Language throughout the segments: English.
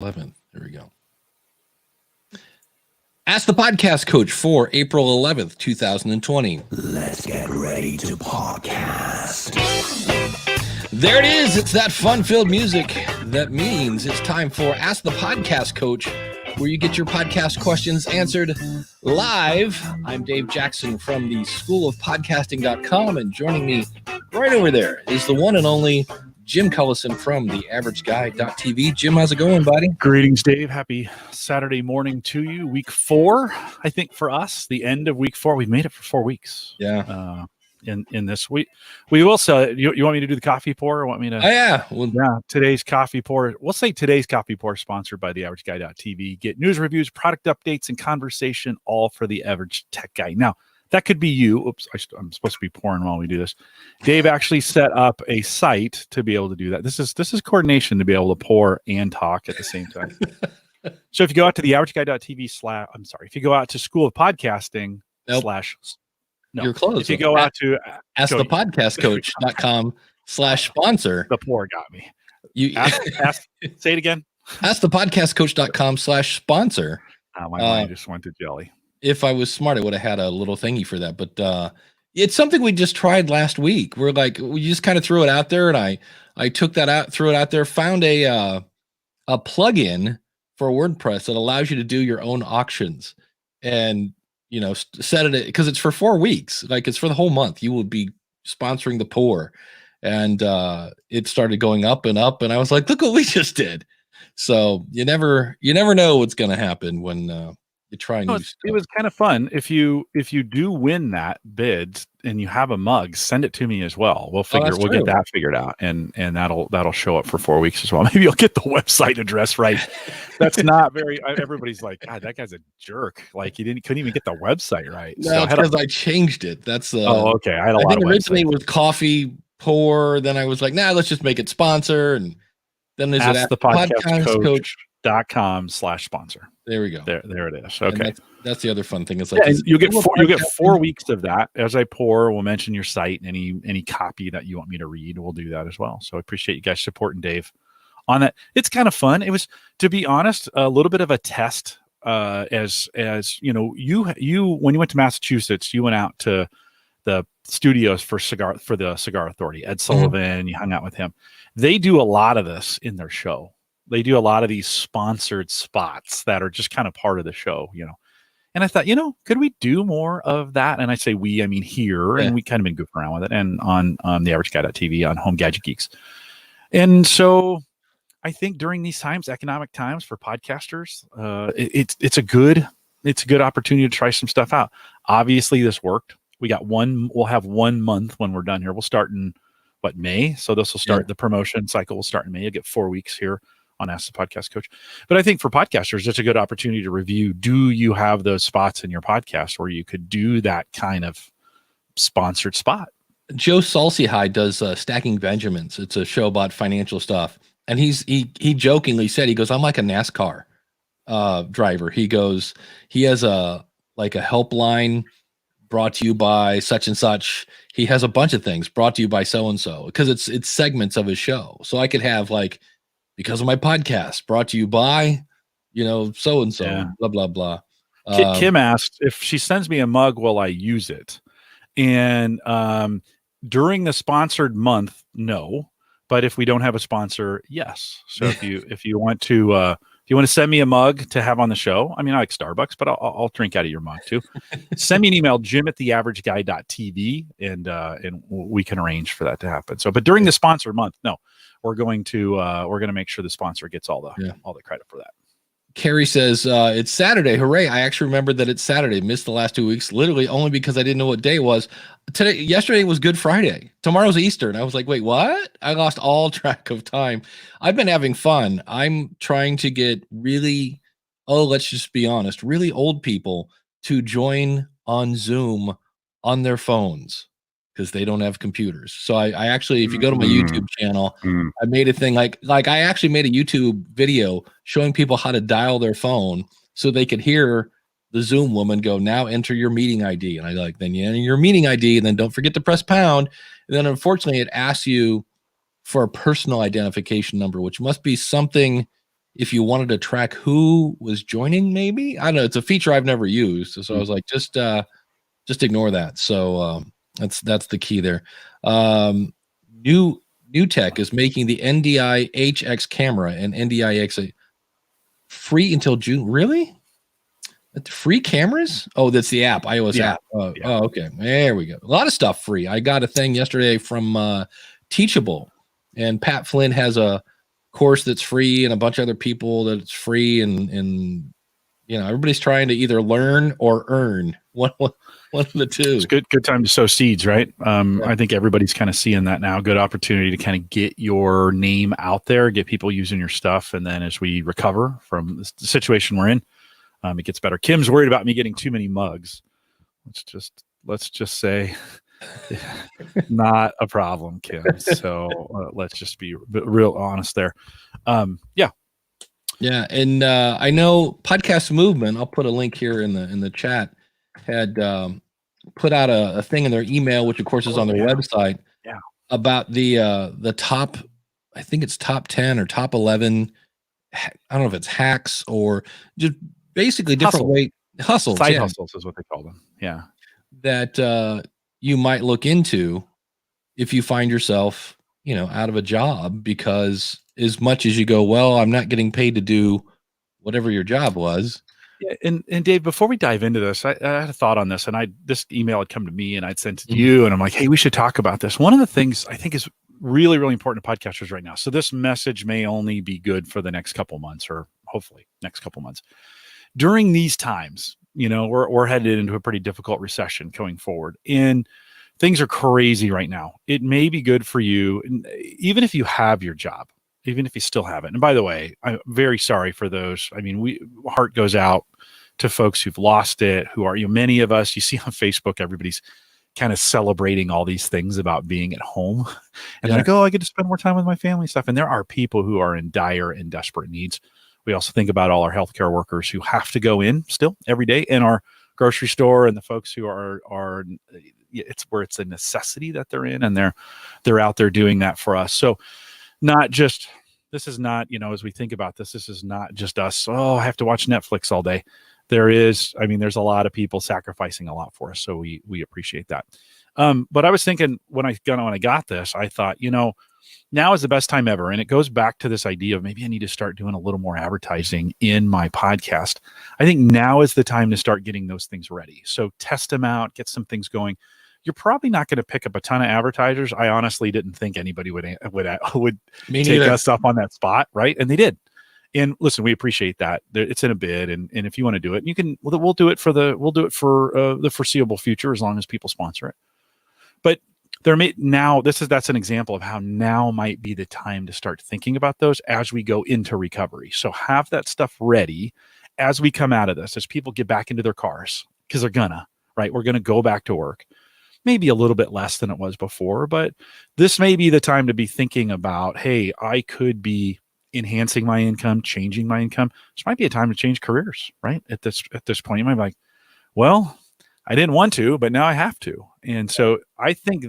11th. There we go. Ask the Podcast Coach for April 11th, 2020. Let's get ready to podcast. There it is. It's that fun-filled music. That means it's time for Ask the Podcast Coach, where you get your podcast questions answered live. I'm Dave Jackson from the schoolofpodcasting.com, and joining me right over there is the one and only Jim Cullison from theaverageguy.tv. Jim, how's it going, buddy? Greetings, Dave. Happy Saturday morning to you. Week 4, I think, for us, the end of week 4. We've made it for 4 weeks. Yeah. In this week, we will sell. You want me to do the coffee pour, or want me to? Oh, yeah. Well, yeah. Today's coffee pour. We'll say today's coffee pour, sponsored by theaverageguy.tv. Get news, reviews, product updates, and conversation, all for the average tech guy. Now, that could be you. Oops, I'm supposed to be pouring while we do this. Dave actually set up a site to be able to do that. This is coordination to be able to pour and talk at the same time. So if you go out to theaverageguy.tv if you go out to School of Podcasting Nope. No. You're close. If you go out to askthepodcastcoach.com/sponsor. The pour got me. You Say it again. askthepodcastcoach.com/sponsor. Oh, my mind just went to jelly. If I was smart, I would have had a little thingy for that. But it's something we just tried last week. We just kind of threw it out there, and I took that out, threw it out there, found a plugin for WordPress that allows you to do your own auctions, and set it because it's for 4 weeks. Like, it's for the whole month. You will be sponsoring the pour, and it started going up and up, and I was like, look what we just did. So you never know what's going to happen when you try new stuff. It was kind of fun. If you do win that bid and you have a mug, send it to me as well. We'll get that figured out, and that'll show up for 4 weeks as well. Maybe you'll get the website address right. That's not very. Everybody's like, God, that guy's a jerk. Like, couldn't even get the website right. No, it's because I changed it. That's okay. I think originally it was coffee pour. Then I was like, let's just make it sponsor, and then there's Ask the podcastcoach.com/sponsor. There we go. There it is. Okay. That's the other fun thing. It's like, you get 4 weeks of that. As I pour, we'll mention your site and any copy that you want me to read. We'll do that as well. So I appreciate you guys supporting Dave on that. It's kind of fun. It was, to be honest, a little bit of a test. As you know, you when you went to Massachusetts, you went out to the studios for the Cigar Authority. Ed Sullivan, You hung out with him. They do a lot of this in their show. They do a lot of these sponsored spots that are just kind of part of the show, And I thought, could we do more of that? And I say we, I mean here, and we kind of been goofing around with it, and on theaverageguy.tv, on Home Gadget Geeks. And so I think during these times, economic times for podcasters, it's a good opportunity to try some stuff out. Obviously, this worked. We'll have 1 month when we're done here. We'll start in May. So this will start, the promotion cycle will start in May. You'll get 4 weeks here on Ask the Podcast Coach. But I think for podcasters, it's a good opportunity to review. Do you have those spots in your podcast where you could do that kind of sponsored spot? Joe Salsihigh does Stacking Benjamins. It's a show about financial stuff. And he jokingly said, he goes, I'm like a NASCAR driver. He goes, he has a helpline brought to you by such and such. He has a bunch of things brought to you by so-and-so, because it's segments of his show. So I could have because of my podcast, brought to you by, so-and-so, blah, blah, blah. Kim asked, if she sends me a mug, will I use it? And during the sponsored month, no. But if we don't have a sponsor, yes. So if you want to send me a mug to have on the show, I mean, I like Starbucks, but I'll drink out of your mug too. Send me an email, jim@theaverageguy.tv, and we can arrange for that to happen. So, but during the sponsored month, no. We're going to make sure the sponsor gets all the credit for that. Carrie says, it's Saturday. Hooray. I actually remembered that it's Saturday. Missed the last 2 weeks, literally only because I didn't know what day it was. Yesterday was Good Friday. Tomorrow's Easter. And I was like, wait, what? I lost all track of time. I've been having fun. I'm trying to get let's just be honest, really old people to join on Zoom on their phones, because they don't have computers. So I actually, if you go to my YouTube channel, I made a thing like I actually made a YouTube video showing people how to dial their phone so they could hear the Zoom woman go, now enter your meeting ID. And then you enter your meeting ID, and then don't forget to press pound. And then unfortunately it asks you for a personal identification number, which must be something if you wanted to track who was joining, maybe. I don't know. It's a feature I've never used. So I was like, just ignore that. So that's the key there. New Tech is making the NDI HX camera and NDI X free until June. Really? Free cameras? Oh, that's the app, iOS app. Oh, okay. There we go. A lot of stuff free. I got a thing yesterday from Teachable, and Pat Flynn has a course that's free, and a bunch of other people that it's free, and everybody's trying to either learn or earn. One of the two. It's good time to sow seeds, right? I think everybody's kind of seeing that now. Good opportunity to kind of get your name out there, get people using your stuff, and then as we recover from the situation we're in, it gets better. Kim's worried about me getting too many mugs. Let's just say not a problem, Kim. So let's just be real honest there. Yeah. And I know Podcast Movement, I'll put a link here in the chat, had put out a thing in their email, which of course is on their website, about the top, I think it's top 10 or top 11, I don't know if it's hacks or just basically different hustles. Side hustles is what they call them. Yeah. That you might look into if you find yourself, out of a job, because as much as you go, well, I'm not getting paid to do whatever your job was. Yeah, and Dave, before we dive into this, I had a thought on this, and this email had come to me, and I'd sent it to you, and I'm like, hey, we should talk about this. One of the things I think is really, really important to podcasters right now. So this message may only be good for the next couple months, or hopefully next couple months. During these times, we're headed into a pretty difficult recession going forward, and things are crazy right now. It may be good for you, even if you have your job, even if you still have it. And by the way, I'm very sorry for those. I mean, heart goes out to folks who've lost it, who are, many of us, you see on Facebook, everybody's kind of celebrating all these things about being at home. And they're like, oh, I get to spend more time with my family stuff. And there are people who are in dire and desperate needs. We also think about all our healthcare workers who have to go in still every day, and our grocery store, and the folks who are it's where it's a necessity that they're in, and they're out there doing that for us. So this is not, as we think about this is not just us. Oh, I have to watch Netflix all day. There's a lot of people sacrificing a lot for us. So we appreciate that. But I was thinking when I got this, I thought, now is the best time ever. And it goes back to this idea of maybe I need to start doing a little more advertising in my podcast. I think now is the time to start getting those things ready. So test them out, get some things going. You're probably not going to pick up a ton of advertisers. I honestly didn't think anybody would take us up on that spot, right? And they did. And listen, we appreciate that. It's in a bid, and if you want to do it, you can. We'll do it for the foreseeable future, as long as people sponsor it. But that's an example of how now might be the time to start thinking about those as we go into recovery. So have that stuff ready as we come out of this, as people get back into their cars, because they're gonna, right? We're gonna go back to work. Maybe a little bit less than it was before, but this may be the time to be thinking about, hey, I could be enhancing my income, changing my income. This might be a time to change careers, right? At this point, you might be like, well, I didn't want to, but now I have to. And so I think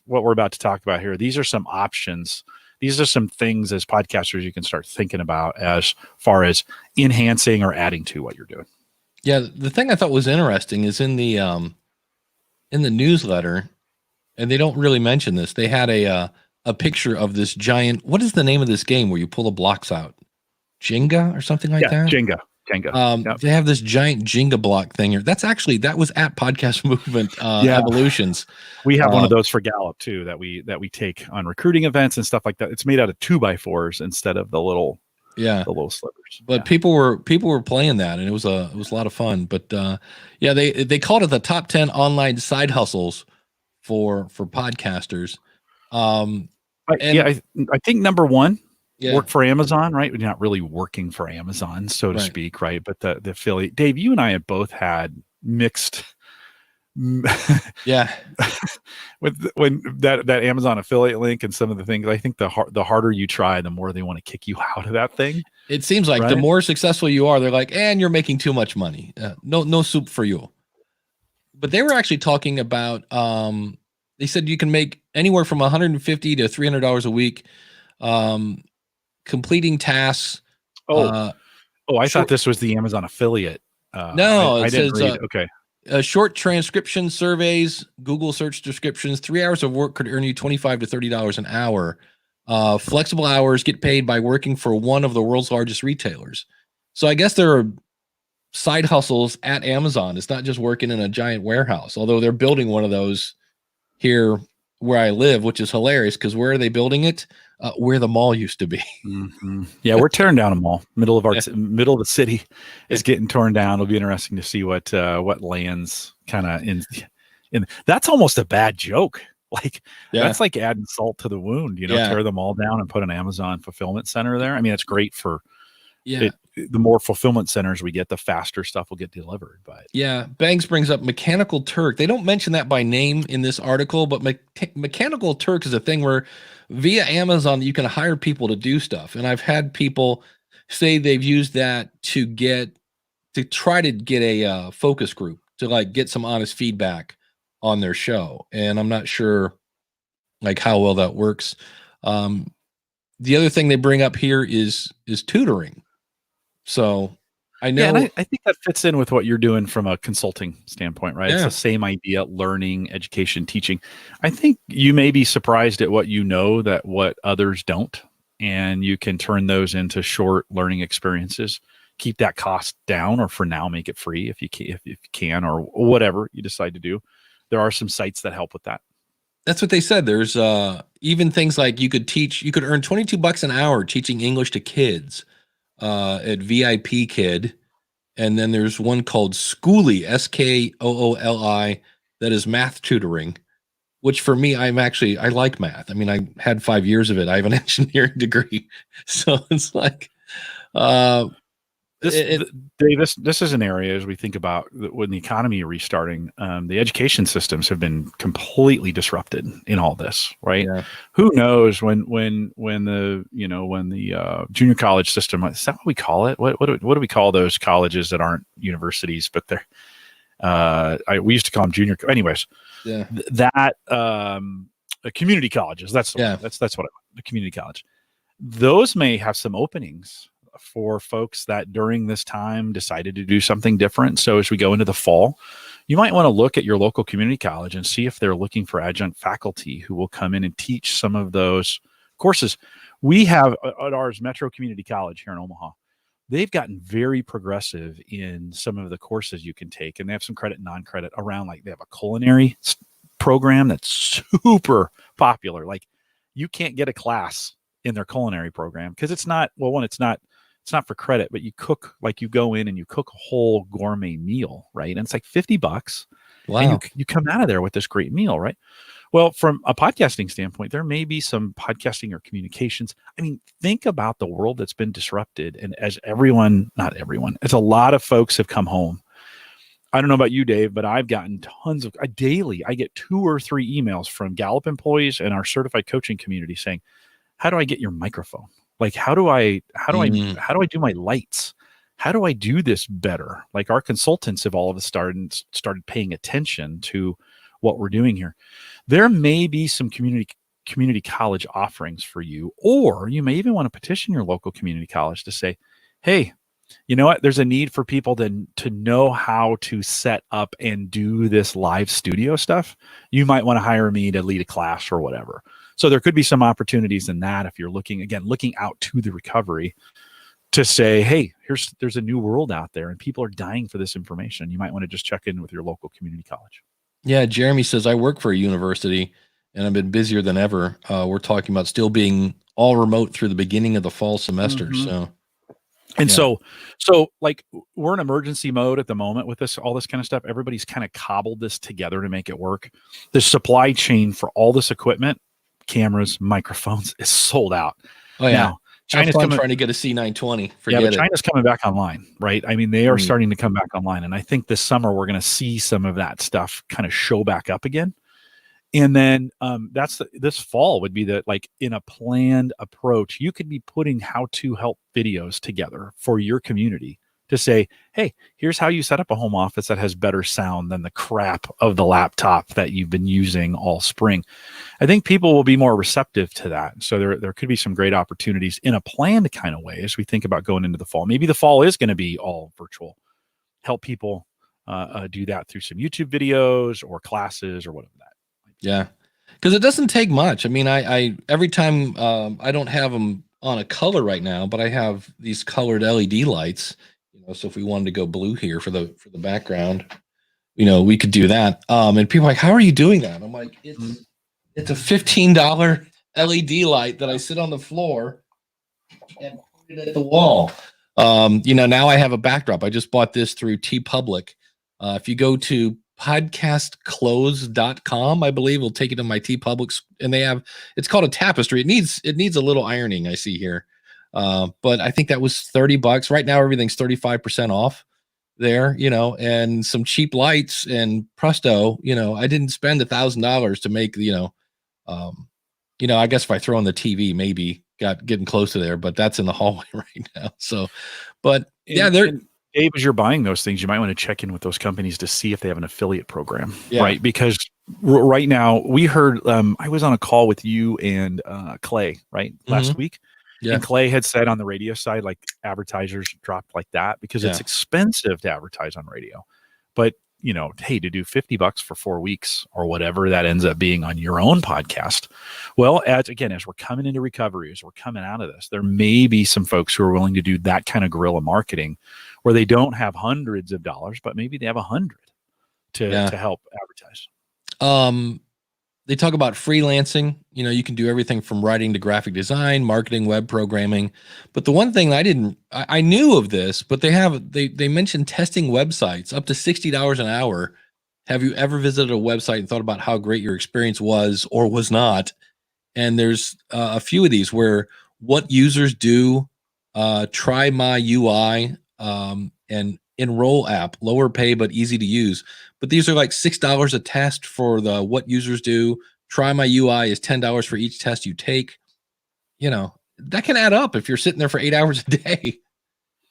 what we're about to talk about here, these are some options. These are some things as podcasters you can start thinking about as far as enhancing or adding to what you're doing. Yeah. The thing I thought was interesting is in the newsletter, and they don't really mention this, they had a picture of this giant, what is the name of this game where you pull the blocks out? Jenga or something like that? Jenga. Yep. They have this giant Jenga block thing here. That was at Podcast Movement Evolutions. We have one of those for Gallup too, that we take on recruiting events and stuff like that. It's made out of 2x4s instead of the little slivers. But people were playing that, and it was a lot of fun. But they called it the top 10 online side hustles for podcasters. I think number one, work for Amazon, right? We're not really working for Amazon, so to speak, right? But the affiliate, Dave, you and I have both had mixed. Yeah. when that Amazon affiliate link and some of the things, I think the harder you try, the more they want to kick you out of that thing. It seems like the more successful you are, they're like, and you're making too much money. No soup for you. But they were actually talking about, they said you can make anywhere from $150 to $300 a week, completing tasks Uh, I thought short, this was the Amazon affiliate. no, I it didn't says read. Okay. short transcription surveys, Google search descriptions. 3 hours of work could earn you $25 to $30 an hour. Flexible hours, get paid by working for one of the world's largest retailers. So I guess there are side hustles at Amazon. It's not just working in a giant warehouse, although they're building one of those here where I live, which is hilarious because where are they building it? Where the mall used to be. Mm-hmm. Yeah, we're tearing down a mall. Middle of Yeah. middle of the city is getting torn down. It'll be interesting to see what lands kind of in. That's almost a bad joke. Like that's like adding salt to the wound. Tear them all down and put an Amazon fulfillment center there. I mean, it's great for it. The more fulfillment centers we get, the faster stuff will get delivered. But Bangs brings up Mechanical Turk. They don't mention that by name in this article, but Mechanical Turk is a thing where via Amazon you can hire people to do stuff. And I've had people say they've used that to try to get a focus group to like get some honest feedback on their show. And I'm not sure like how well that works. The other thing they bring up here is tutoring. So I know. Yeah, and I think that fits in with what you're doing from a consulting standpoint, right? It's the same idea: learning, education, teaching. I think you may be surprised at what that what others don't, and you can turn those into short learning experiences. Keep that cost down, or for now, make it free if you can, or whatever you decide to do. There are some sites that help with that. That's what they said. There's even things like you could earn $22 an hour teaching English to kids at VIP Kid. And then there's one called Skooli, Skooli, that is math tutoring, which for me, I like math. I mean, I had 5 years of it. I have an engineering degree. So it's like, Dave, this is an area as we think about when the economy is restarting, the education systems have been completely disrupted in all this, right? Yeah. Who knows when the junior college system, is that what we call it? What do we call those colleges that aren't universities, but they're we used to call them junior. Anyways, community colleges. That's what the community college. Those may have some openings for folks that during this time decided to do something different. So as we go into the fall, you might want to look at your local community college and see if they're looking for adjunct faculty who will come in and teach some of those courses. We have at ours, Metro Community College here in Omaha. They've gotten very progressive in some of the courses you can take, and they have some credit and non-credit around. Like they have a culinary program that's super popular. Like you can't get a class in their culinary program because it's not for credit, but you cook, like you go in and you cook a whole gourmet meal, right? And it's like $50. Wow. And you come out of there with this great meal, right? Well, from a podcasting standpoint, there may be some podcasting or communications. I mean, think about the world that's been disrupted. And as not everyone, as a lot of folks have come home. I don't know about you, Dave, but I've gotten tons of daily. I get 2 or 3 emails from Gallup employees and our certified coaching community saying, how do I get your microphone? Like, how do I do my lights? How do I do this better? Like our consultants have all of a sudden started paying attention to what we're doing here. There may be some community college offerings for you, or you may even want to petition your local community college to say, hey, you know what? There's a need for people to know how to set up and do this live studio stuff. You might want to hire me to lead a class or whatever. So there could be some opportunities in that if you're looking out to the recovery to say, hey, there's a new world out there and people are dying for this information. You might want to just check in with your local community college. Yeah, Jeremy says, I work for a university and I've been busier than ever. We're talking about still being all remote through the beginning of the fall semester. Mm-hmm. So like we're in emergency mode at the moment with all this kind of stuff. Everybody's kind of cobbled this together to make it work. The supply chain for all this equipment, cameras, microphones is sold out. Oh yeah. Now, China's trying to get a C920. But China's coming back online, right? I mean, they are starting to come back online. And I think this summer we're going to see some of that stuff kind of show back up again. And then this fall would be like in a planned approach, you could be putting how to help videos together for your community to say, hey, here's how you set up a home office that has better sound than the crap of the laptop that you've been using all spring. I think people will be more receptive to that. So there could be some great opportunities in a planned kind of way as we think about going into the fall. Maybe the fall is going to be all virtual. Help people do that through some YouTube videos or classes or whatever that. Yeah, because it doesn't take much. I mean, I every time I don't have them on a color right now, but I have these colored LED lights. So if we wanted to go blue here for the background, we could do that. And people are like, how are you doing that? I'm like, it's a $15 LED light that I sit on the floor and put it at the wall. Now I have a backdrop. I just bought this through TeePublic. If you go to podcastclothes.com, I believe will take you to my TeePublic, and it's called a tapestry. It needs a little ironing, I see here. But I think that was $30. Right now, everything's 35% off there, and some cheap lights, and presto, I didn't spend $1,000 to make, I guess if I throw on the TV, maybe getting close to there, but that's in the hallway right now. So, but yeah, Dave, as you're buying those things, you might want to check in with those companies to see if they have an affiliate program, right? Because right now we heard, I was on a call with you and Clay, right, last week. Yeah. And Clay had said on the radio side, like advertisers dropped like that because it's expensive to advertise on radio. But, hey, to do $50 for 4 weeks or whatever that ends up being on your own podcast. Well, as we're coming into recovery, as we're coming out of this, there may be some folks who are willing to do that kind of guerrilla marketing where they don't have hundreds of dollars, but maybe they have 100 to help advertise. They talk about freelancing. You can do everything from writing to graphic design, marketing, web programming. But the one thing I knew of this, but they mentioned testing websites up to $60 an hour. Have you ever visited a website and thought about how great your experience was or was not? And there's a few of these where what users do, try my UI, and enroll app, lower pay but easy to use. But these are like $6 a test for the what users do. Try my UI is $10 for each test you take. That can add up if you're sitting there for 8 hours a day.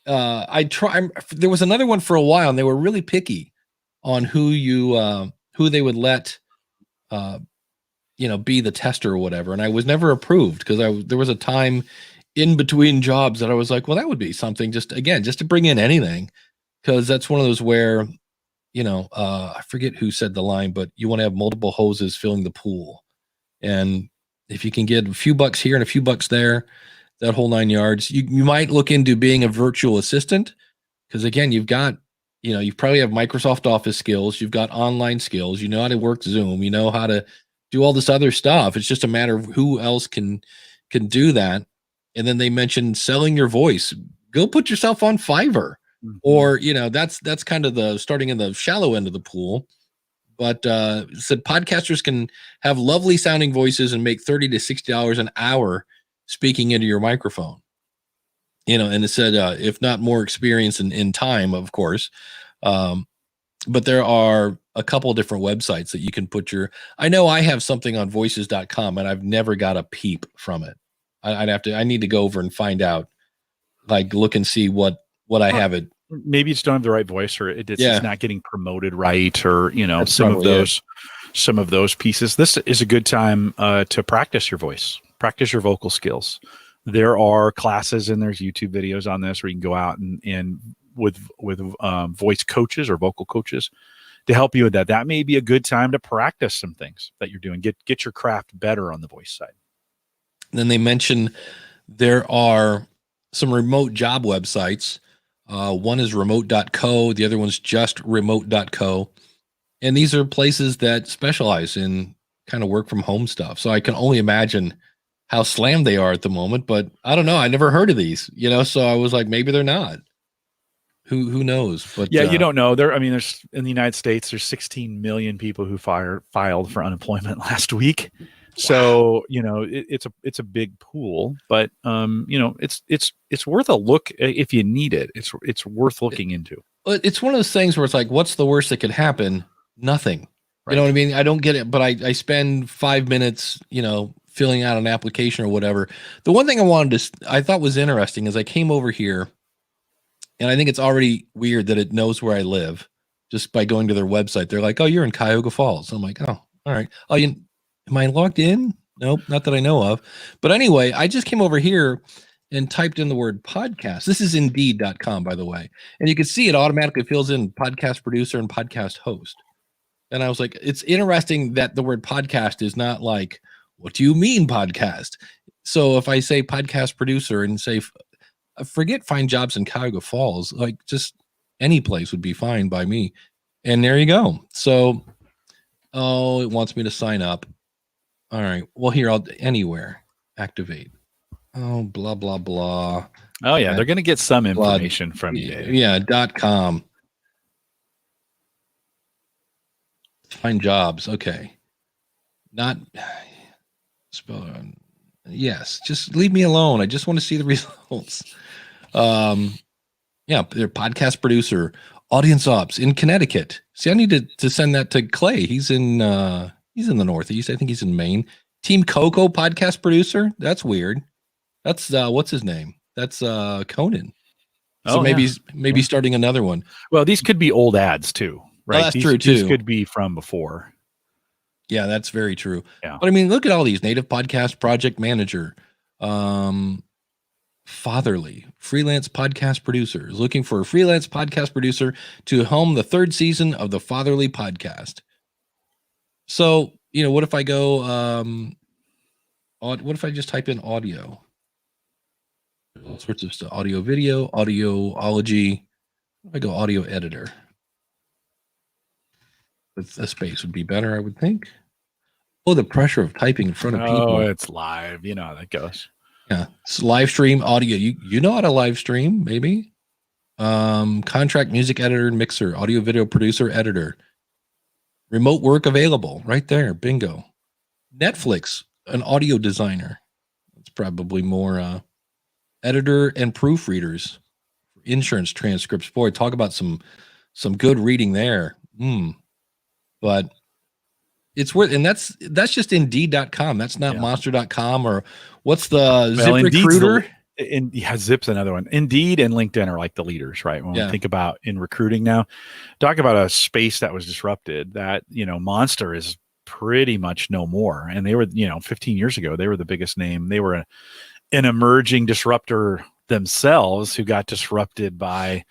There was another one for a while, and they were really picky on who they would let be the tester or whatever. And I was never approved because there was a time in between jobs that I was like, well, that would be something just to bring in anything. Because that's one of those where, I forget who said the line, but you want to have multiple hoses filling the pool. And if you can get a few bucks here and a few bucks there, that whole 9 yards, you might look into being a virtual assistant. Because again, you've got, you probably have Microsoft Office skills. You've got online skills. You know how to work Zoom. You know how to do all this other stuff. It's just a matter of who else can do that. And then they mentioned selling your voice. Go put yourself on Fiverr. Or, that's kind of the starting in the shallow end of the pool. But said podcasters can have lovely sounding voices and make $30 to $60 an hour speaking into your microphone. And it said, if not more experience in time, of course. But there are a couple of different websites that you can put I know I have something on voices.com and I've never got a peep from it. I need to go over and find out, like look and see what I have it. Maybe you just don't have the right voice, or it's not getting promoted right, or that's some of those pieces. This is a good time to practice your voice, practice your vocal skills. There are classes and there's YouTube videos on this where you can go out and with voice coaches or vocal coaches to help you with that. That may be a good time to practice some things that you're doing. Get your craft better on the voice side. And then they mention there are some remote job websites. One is remote.co. The other one's just remote.co. And these are places that specialize in kind of work from home stuff. So I can only imagine how slammed they are at the moment, but I don't know. I never heard of these, so I was like, maybe they're not. Who knows? But you don't know. There's in the United States, there's 16 million people who filed for unemployment last week. So, it's a big pool, but it's worth a look if you need it. It's worth looking into. It's one of those things where it's like, what's the worst that could happen? Nothing. Right. You know what I mean? I don't get it, but I spend 5 minutes, filling out an application or whatever. The one thing I thought was interesting is I came over here And I think it's already weird that it knows where I live just by going to their website. They're like, oh, you're in Cuyahoga Falls. I'm like, oh, all right. Oh, am I logged in? Nope, not that I know of. But anyway, I just came over here and typed in the word podcast. This is indeed.com, by the way. And you can see it automatically fills in podcast producer and podcast host. And I was like, it's interesting that the word podcast is not like, what do you mean podcast? So if I say podcast producer and say, forget find jobs in Cuyahoga Falls, like just any place would be fine by me. And there you go. So, oh, it wants me to sign up. All right. Well, here, I'll anywhere activate. Oh, blah, blah, blah. Oh, yeah. They're going to get some information from you, Dave. Yeah. .com. Find jobs. Okay. Not spell. Yes. Just leave me alone. I just want to see the results. Yeah. They're podcast producer, audience ops in Connecticut. See, I need to send that to Clay. He's in the Northeast. I think he's in Maine. Team Coco podcast producer. That's weird. That's what's his name? That's Conan. So maybe starting another one. Well, these could be old ads too, right? Oh, that's true too. These could be from before. Yeah, that's very true. Yeah. But I mean, look at all these: native podcast project manager, Fatherly freelance podcast producers looking for a freelance podcast producer to helm the 3rd season of the Fatherly podcast. So, what if I go, what if I just type in audio? All sorts of stuff, audio, video, audioology. If I go audio editor, with a space would be better, I would think. Oh, the pressure of typing in front of people. Oh, it's live. You know how that goes. Yeah, it's live stream audio. You know how to live stream, maybe. Contract music editor and mixer, audio video producer, editor. Remote work available right there. Bingo. Netflix, an audio designer. It's probably more editor and proofreaders. Insurance transcripts. Boy, talk about some good reading there. But it's worth, and that's just Indeed.com. That's not Monster.com or what's the ZipRecruiter? Zip's another one. Indeed and LinkedIn are like the leaders, right? When we think about in recruiting now, talk about a space that was disrupted. That Monster is pretty much no more, and they were 15 years ago they were the biggest name. They were an emerging disruptor themselves who got disrupted by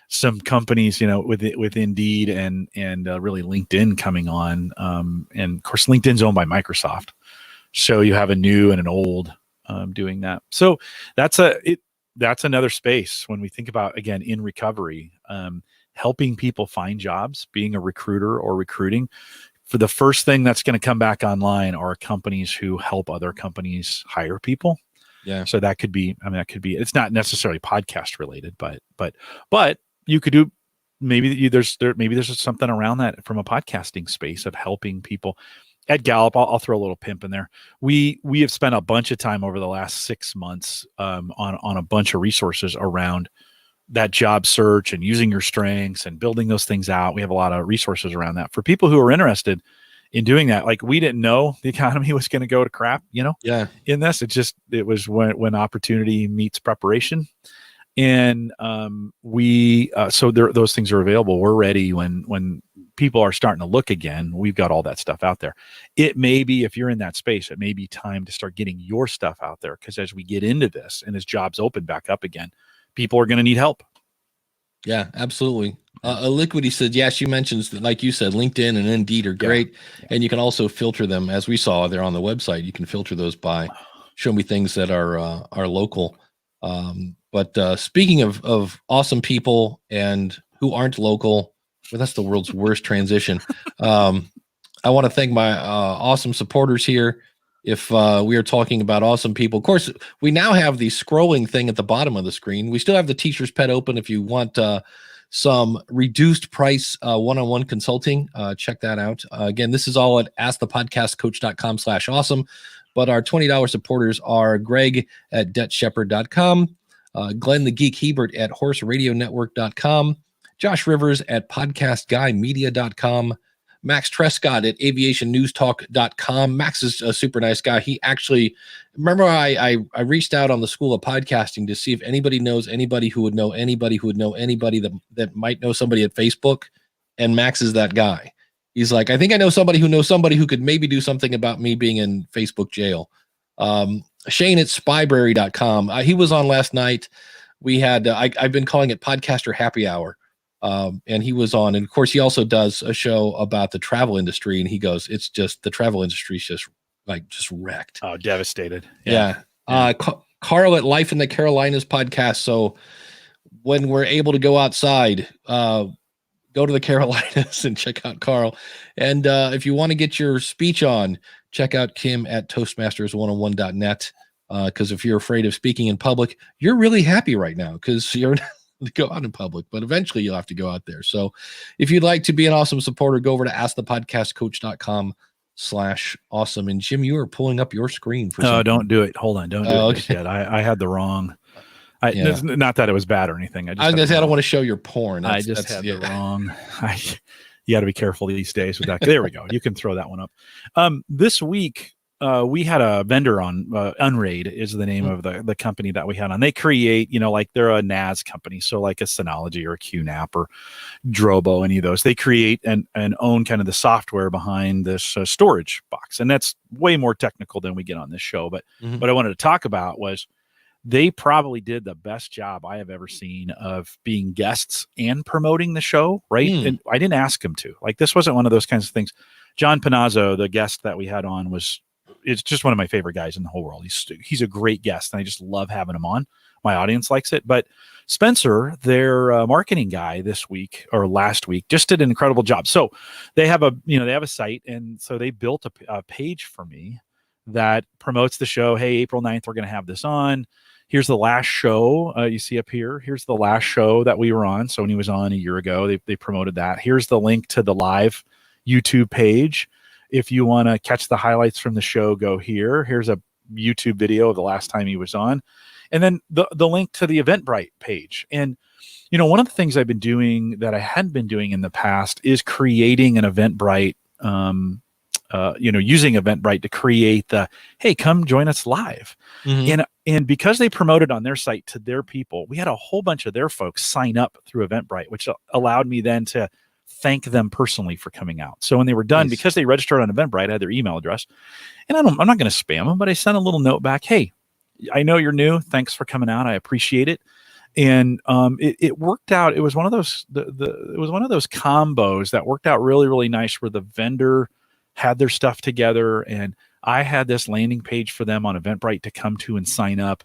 some companies, with Indeed and really LinkedIn coming on. And of course, LinkedIn's owned by Microsoft. So you have a new and an old doing that. So that's another space when we think about, again, in recovery, helping people find jobs, being a recruiter or recruiting. For the first thing that's going to come back online are companies who help other companies hire people. Yeah. So that could be, it's not necessarily podcast related, but you could do maybe there's something around that from a podcasting space of helping people. At Gallup, I'll throw a little pimp in there. We have spent a bunch of time over the last 6 months on a bunch of resources around that job search and using your strengths and building those things out. We have a lot of resources around that for people who are interested in doing that. Like, we didn't know the economy was going to go to crap, in this. It was when opportunity meets preparation. And those things are available. We're ready when people are starting to look again. We've got all that stuff out there. It may be, if you're in that space, it may be time to start getting your stuff out there, because as we get into this and as jobs open back up again, people are going to need help. Yeah, absolutely. Liquidity said, yeah, she mentions that, like you said, LinkedIn and Indeed are great. Yeah. And you can also filter them, as we saw there on the website. You can filter those by show me things that are local. But speaking of awesome people and who aren't local, well, that's the world's worst transition. I want to thank my awesome supporters here. If we are talking about awesome people, of course, we now have the scrolling thing at the bottom of the screen. We still have the Teacher's Pet open. If you want some reduced price one-on-one consulting, check that out. Again, this is all at askthepodcastcoach.com/awesome. But our $20 supporters are Greg at debtshepherd.com, Glenn the Geek Hebert at horseradionetwork.com, Josh Rivers at podcastguymedia.com, Max Trescott at aviationnewstalk.com. Max is a super nice guy. He actually, remember I reached out on the School of Podcasting to see if anybody knows anybody who would know anybody who would know anybody that might know somebody at Facebook. And Max is that guy. He's like, I think I know somebody who knows somebody who could maybe do something about me being in Facebook jail. Shane at spybrary.com. He was on last night. We had, I've been calling it Podcaster Happy Hour. And he was on, and of course he also does a show about the travel industry, and he goes, it's just, the travel industry is just wrecked. Oh, devastated. Yeah. Carl at Life in the Carolinas podcast. So when we're able to go outside, go to the Carolinas and check out Carl. And if you want to get your speech on, check out Kim at Toastmasters101.net. Because if you're afraid of speaking in public, you're really happy right now because you're to go out in public, but eventually you'll have to go out there. So if you'd like to be an awesome supporter, go over to askthepodcastcoach.com/awesome. And Jim, you are pulling up your screen for something. Don't do it. Hold on. Don't do it just yet. I had the wrong. Not that it was bad or anything. I was going to say, I don't want to show your porn. I just had the wrong. You got to be careful these days with that. There we go. You can throw that one up. This week, we had a vendor on, Unraid is the name of the company that we had on. They create, like they're a NAS company. So like a Synology or a QNAP or Drobo, any of those, they create and own kind of the software behind this storage box. And that's way more technical than we get on this show. But what I wanted to talk about was they probably did the best job I have ever seen of being guests and promoting the show. Right. And I didn't ask them to. Like, this wasn't one of those kinds of things. John Panazzo, the guest that we had on, it's just one of my favorite guys in the whole world. He's a great guest, and I just love having him on. My audience likes it. But Spencer, their marketing guy this week or last week, just did an incredible job. So they have a site, and so they built a page for me that promotes the show. Hey, April 9th, we're going to have this on. Here's the last show you see up here. Here's the last show that we were on. So when he was on a year ago, they promoted that. Here's the link to the live YouTube page. If you want to catch the highlights from the show, go here. Here's a YouTube video of the last time he was on. And then the link to the Eventbrite page. And, one of the things I've been doing that I hadn't been doing in the past is creating an Eventbrite, using Eventbrite to create the, hey, come join us live. And because they promoted on their site to their people, we had a whole bunch of their folks sign up through Eventbrite, which allowed me then to thank them personally for coming out. So when they were done, because they registered on Eventbrite, I had their email address, and I'm not going to spam them, but I sent a little note back. Hey, I know you're new. Thanks for coming out. I appreciate it. And it worked out. It was one of those, it was one of those combos that worked out really, really nice, where the vendor had their stuff together and I had this landing page for them on Eventbrite to come to and sign up.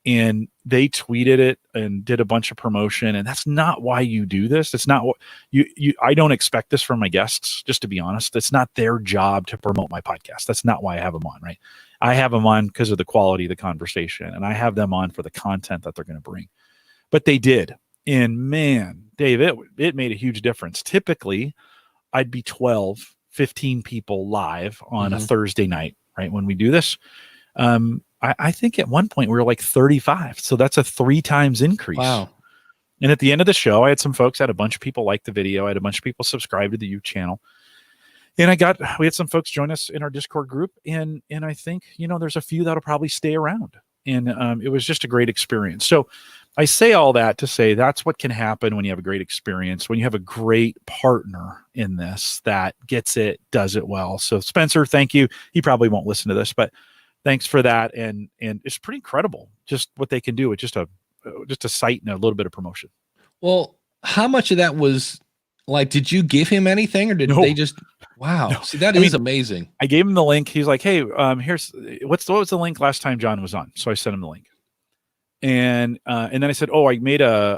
And they tweeted it and did a bunch of promotion. And that's not why you do this. It's not what I don't expect this from my guests, just to be honest. It's not their job to promote my podcast. That's not why I have them on, right? I have them on because of the quality of the conversation, and I have them on for the content that they're going to bring. But they did. And man, Dave, it made a huge difference. Typically, I'd be 12, 15 people live on a Thursday night, right? When we do this, I think at one point we were like 35. So that's a 3 times increase. Wow. And at the end of the show, I had some folks, I had a bunch of people like the video. I had a bunch of people subscribe to the YouTube channel. And we had some folks join us in our Discord group. And I think, there's a few that'll probably stay around. And it was just a great experience. So I say all that to say that's what can happen when you have a great experience, when you have a great partner in this that gets it, does it well. So Spencer, thank you. He probably won't listen to this, but thanks for that. And it's pretty incredible just what they can do with just a site and a little bit of promotion. Well, how much of that was like, did you give him anything or did they just, wow. No. See, that is amazing. I gave him the link. He's like, hey, here's, what was the link last time John was on? So I sent him the link. And then I said, oh, I made an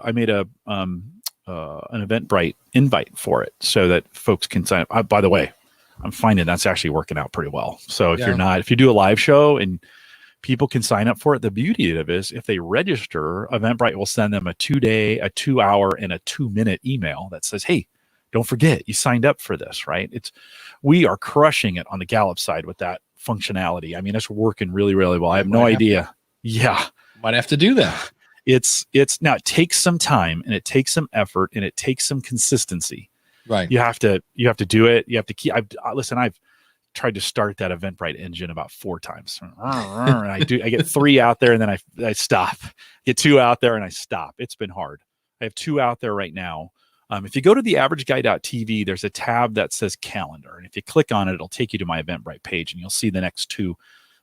Eventbrite invite for it so that folks can sign up. By the way, I'm finding that's actually working out pretty well. So if you do a live show and people can sign up for it, the beauty of it is if they register, Eventbrite will send them a 2-day, a 2-hour, and a 2-minute email that says, hey, don't forget you signed up for this, right? We are crushing it on the Gallup side with that functionality. I mean, it's working really, really well. I have no idea. Yeah. Might have to do that. It's now it takes some time and it takes some effort and it takes some consistency. Right. You have to do it. You have to keep. I've tried to start that Eventbrite engine about 4 times. I get 3 out there and then I stop. Get 2 out there and I stop. It's been hard. I have 2 out there right now. If you go to theaverageguy.tv, there's a tab that says calendar. And if you click on it, it'll take you to my Eventbrite page and you'll see the next 2.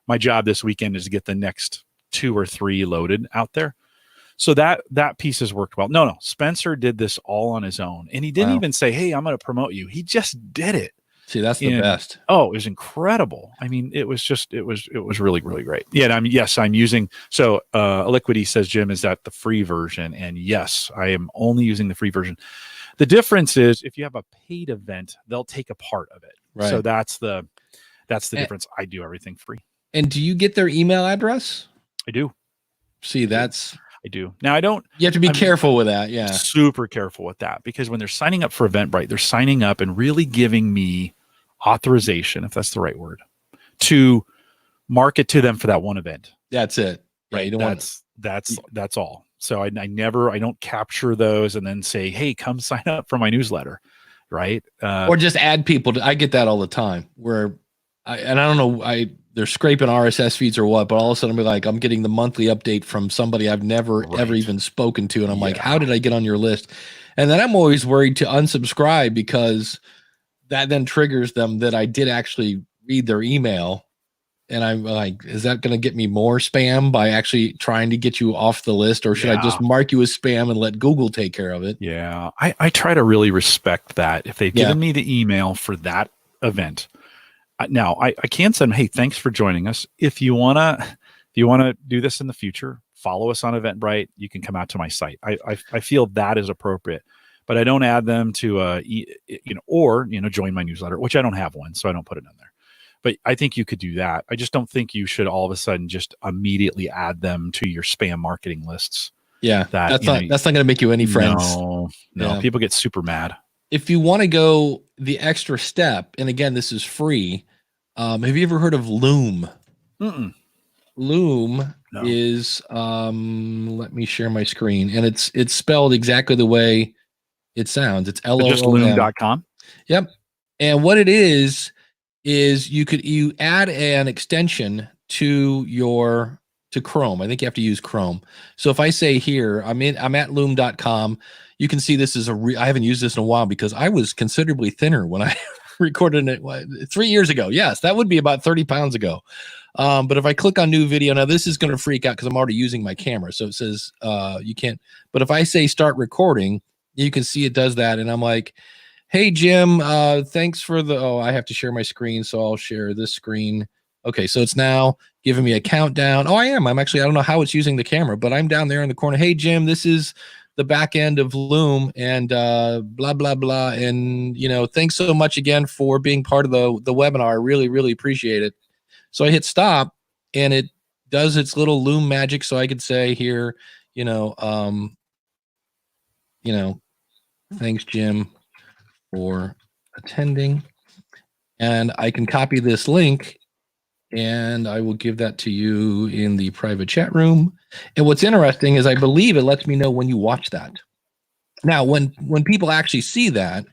My job this weekend is to get the next 2 or 3 loaded out there. So that piece has worked well. No, Spencer did this all on his own. And he didn't even say, hey, I'm going to promote you. He just did it. See, that's the best. Oh, it was incredible. I mean, it was really, really great. Yeah. And I'm using, so Aliquity says, Jim, is that the free version? And yes, I am only using the free version. The difference is if you have a paid event, they'll take a part of it. Right. So that's the difference. I do everything free. And do you get their email address? I do. See, I do. Now you have to be careful with that. Yeah. Super careful with that because when they're signing up for Eventbrite, they're signing up and really giving me authorization, if that's the right word, to market to them for that one event. That's it. Right. You don't that's all. So I don't capture those and then say, hey, come sign up for my newsletter. Right. Or just add people I get that all the time where I don't know, they're scraping RSS feeds or what, but all of a sudden I'm getting the monthly update from somebody I've never ever even spoken to. And I'm like, how did I get on your list? And then I'm always worried to unsubscribe because that then triggers them that I did actually read their email. And I'm like, is that going to get me more spam by actually trying to get you off the list? Or should I just mark you as spam and let Google take care of it? Yeah. I try to really respect that. If they've given me the email for that event, now I can send them, hey, thanks for joining us. If you want to do this in the future, follow us on Eventbrite. You can come out to my site. I feel that is appropriate, but I don't add them to join my newsletter, which I don't have one, so I don't put it in there. But I think you could do that. I just don't think you should all of a sudden just immediately add them to your spam marketing lists. Yeah, that's not going to make you any friends. No, people get super mad. If you want to go the extra step, and again, this is free. Have you ever heard of Loom? Mm-mm. Loom is let me share my screen, and it's spelled exactly the way it sounds. It's Loom. Just loom.com. Yep. And what it is you add an extension to Chrome. I think you have to use Chrome. So if I say here, I'm at loom.com, you can see this is I haven't used this in a while because I was considerably thinner when I recorded it 3 years ago. Yes, that would be about 30 pounds ago. But if I click on new video, now this is going to freak out because I'm already using my camera. So it says you can't, but if I say start recording, you can see it does that. And I'm like, hey, Jim, thanks for I have to share my screen. So I'll share this screen. Okay. So it's now giving me a countdown. Oh, I don't know how it's using the camera, but I'm down there in the corner. Hey, Jim, this is the back end of Loom and blah, blah, blah. And, thanks so much again for being part of the webinar. I really, really appreciate it. So I hit stop and it does its little Loom magic. So I could say here, thanks, Jim, for attending. And I can copy this link and I will give that to you in the private chat room. And what's interesting is I believe it lets me know when you watch that. Now, when people actually see that,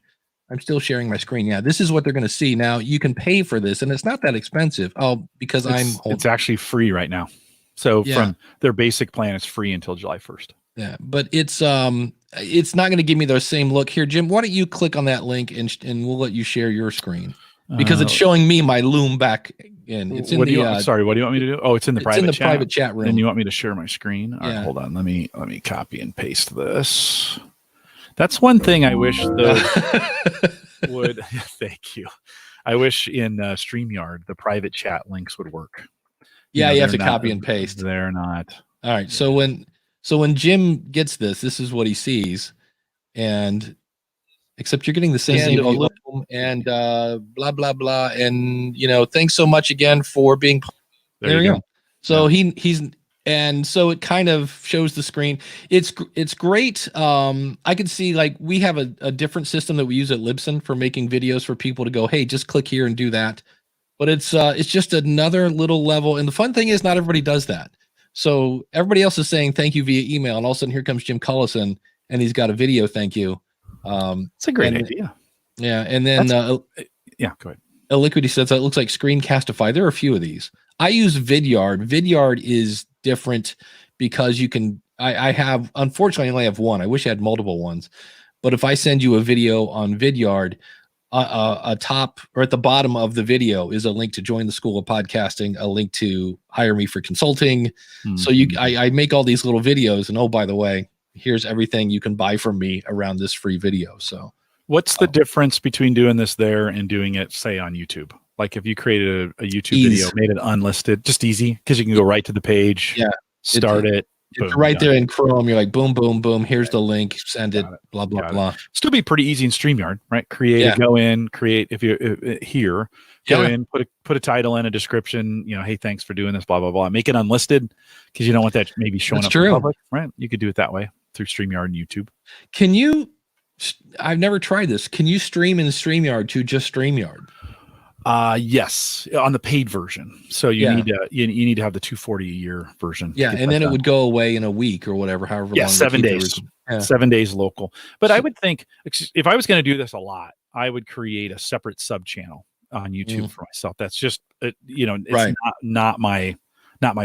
I'm still sharing my screen. Yeah, this is what they're going to see. Now, you can pay for this, and it's not that expensive. Oh, because it's actually free right now. So from their basic plan, it's free until July 1st. Yeah, but it's not going to give me the same look here. Jim, why don't you click on that link and we'll let you share your screen because it's showing me my Loom back in. It's in sorry, what do you want me to do? Oh, it's in the private chat room. And you want me to share my screen? All right, hold on. Let me copy and paste this. That's one thing I wish would. Thank you. I wish in StreamYard the private chat links would work. Yeah, you have to copy and paste. They're not. All right. So when Jim gets this is what he sees, and except you're getting the same thing and blah blah blah, and thanks so much again for being. There you go. So he's. And so it kind of shows the screen. It's great. I can see we have a different system that we use at Libsyn for making videos for people to go, hey, just click here and do that. But it's just another little level. And the fun thing is not everybody does that. So everybody else is saying thank you via email. And all of a sudden here comes Jim Cullison and he's got a video thank you. It's a great idea. Yeah, and then Yeah, go ahead. Liquidity says that looks like Screencastify. There are a few of these. I use Vidyard. Vidyard is different because you can. I have, unfortunately, I only have one. I wish I had multiple ones. But if I send you a video on Vidyard, a top or at the bottom of the video is a link to join the School of Podcasting, a link to hire me for consulting. So I make all these little videos, and oh, by the way, here's everything you can buy from me around this free video. So what's the difference between doing this there and doing it, say, on YouTube? Like if you created a YouTube video, made it unlisted, just easy because you can go right to the page, start it. It's boom, right there in Chrome. You're like, boom, boom, boom. Here's the link. Send it. Blah blah blah. Still be pretty easy in StreamYard, right? Create, go in, create. If you here, go in, put a title in, a description. You know, hey, thanks for doing this. Blah blah blah. Make it unlisted because you don't want that maybe showing up in public, right? You could do it that way through StreamYard and YouTube. Can you? I've never tried this. Can you stream in StreamYard to just StreamYard? Yes, on the paid version. So you need to you need to have the $240 a year version. Yeah, and then it would go away in a week or whatever, however long. 7 days. 7 days local. But I would think if I was going to do this a lot, I would create a separate sub channel on YouTube for myself. That's just it's not my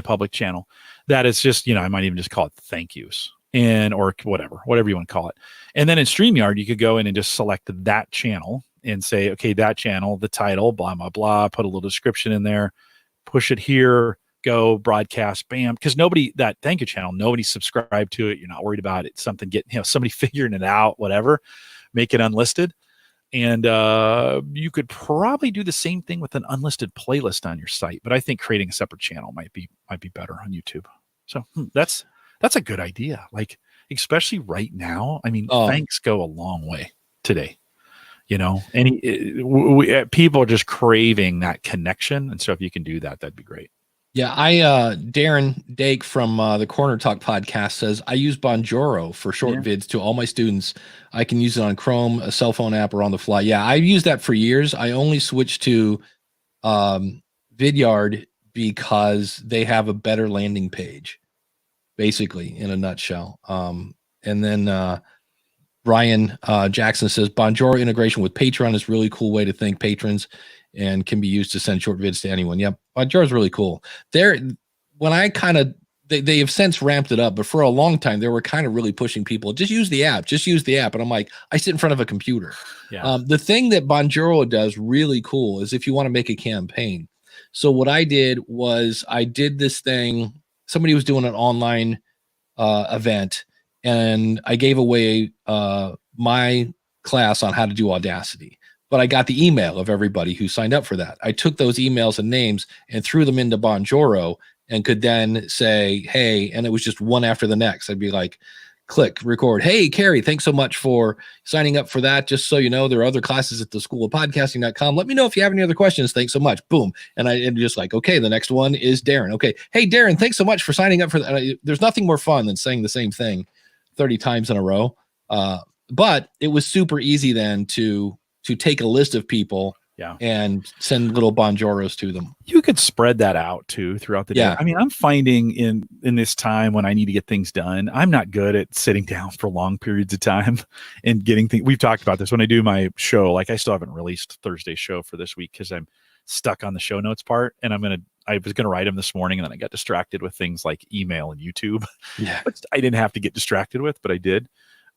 public channel. That is just, I might even just call it thank yous or whatever you want to call it. And then in StreamYard, you could go in and just select that channel and say, okay, that channel, the title, blah, blah, blah, put a little description in there, push it here, go broadcast, bam. Because that thank you channel, nobody subscribed to it. You're not worried about it. Something somebody figuring it out, whatever, make it unlisted. And you could probably do the same thing with an unlisted playlist on your site. But I think creating a separate channel might be better on YouTube. So that's a good idea. Like, especially right now. I mean, thanks go a long way today. People are just craving that connection. And so if you can do that, that'd be great. Yeah. Darren Dake from the Corner Talk podcast says, I use Bonjour for short vids to all my students. I can use it on Chrome, a cell phone app, or on the fly. Yeah. I've used that for years. I only switched to Vidyard because they have a better landing page, basically, in a nutshell. And then Ryan Jackson says, Bonjour integration with Patreon is really cool way to thank patrons and can be used to send short vids to anyone. Yeah, Bonjour is really cool. They have since ramped it up, but for a long time, they were kind of really pushing people, just use the app. And I'm like, I sit in front of a computer. Yeah. The thing that Bonjour does really cool is if you want to make a campaign. So what I did was I did this thing. Somebody was doing an online event, and I gave away my class on how to do Audacity. But I got the email of everybody who signed up for that. I took those emails and names and threw them into Bonjour and could then say, hey, and it was just one after the next. I'd be like, click, record. Hey, Carrie, thanks so much for signing up for that. Just so you know, there are other classes at the School of Podcasting.com. Let me know if you have any other questions. Thanks so much. Boom. And just like, okay, the next one is Darren. Okay. Hey, Darren, thanks so much for signing up for that. There's nothing more fun than saying the same thing 30 times in a row. But it was super easy then to take a list of people and send little Bonjouros to them. You could spread that out too throughout the day. I mean, I'm finding in this time when I need to get things done, I'm not good at sitting down for long periods of time and getting things. We've talked about this when I do my show. Like, I still haven't released Thursday's show for this week because I'm stuck on the show notes part, and I was gonna write them this morning, and then I got distracted with things like email and YouTube. Yeah, which I didn't have to get distracted with, but I did.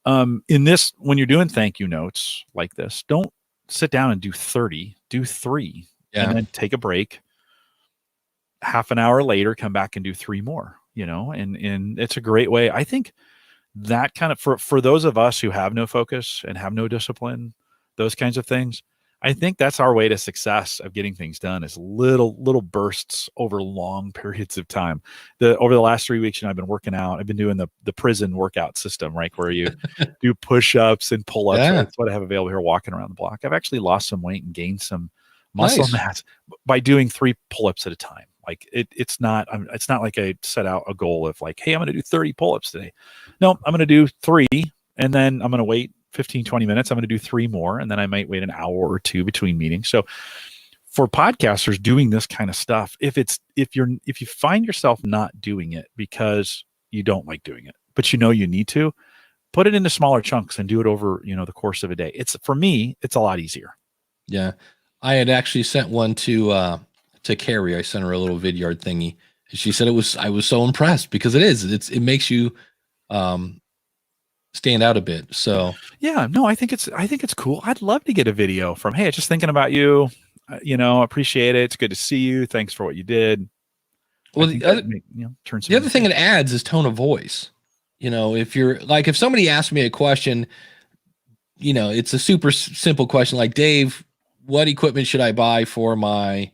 In this, when you're doing thank you notes like this, don't sit down and do 30, do 3, and then take a break. Half an hour later, come back and do 3 more, and it's a great way. I think that kind of, for those of us who have no focus and have no discipline, those kinds of things, I think that's our way to success of getting things done is little bursts over long periods of time. Over the last 3 weeks, I've been working out. I've been doing the prison workout system, right? Where you do push-ups and pull-ups. Yeah. That's what I have available here walking around the block. I've actually lost some weight and gained some muscle mass by doing 3 pull-ups at a time. Like it's not like I set out a goal of like, hey, I'm going to do 30 pull-ups today. No, I'm going to do 3 and then I'm going to wait 15, 20 minutes. I'm going to do 3 more, and then I might wait an hour or 2 between meetings. So for podcasters doing this kind of stuff, if you find yourself not doing it because you don't like doing it, but you need to, put it into smaller chunks and do it over, the course of a day. For me, it's a lot easier. Yeah. I had actually sent one to Carrie. I sent her a little Vidyard thingy. She said I was so impressed because it makes you stand out a bit. So yeah, no, I think it's cool. I'd love to get a video from, hey, just thinking about you, appreciate it. It's good to see you. Thanks for what you did. Well, the other thing it adds is tone of voice. If you're like, if somebody asks me a question, it's a super simple question like, Dave, what equipment should I buy for my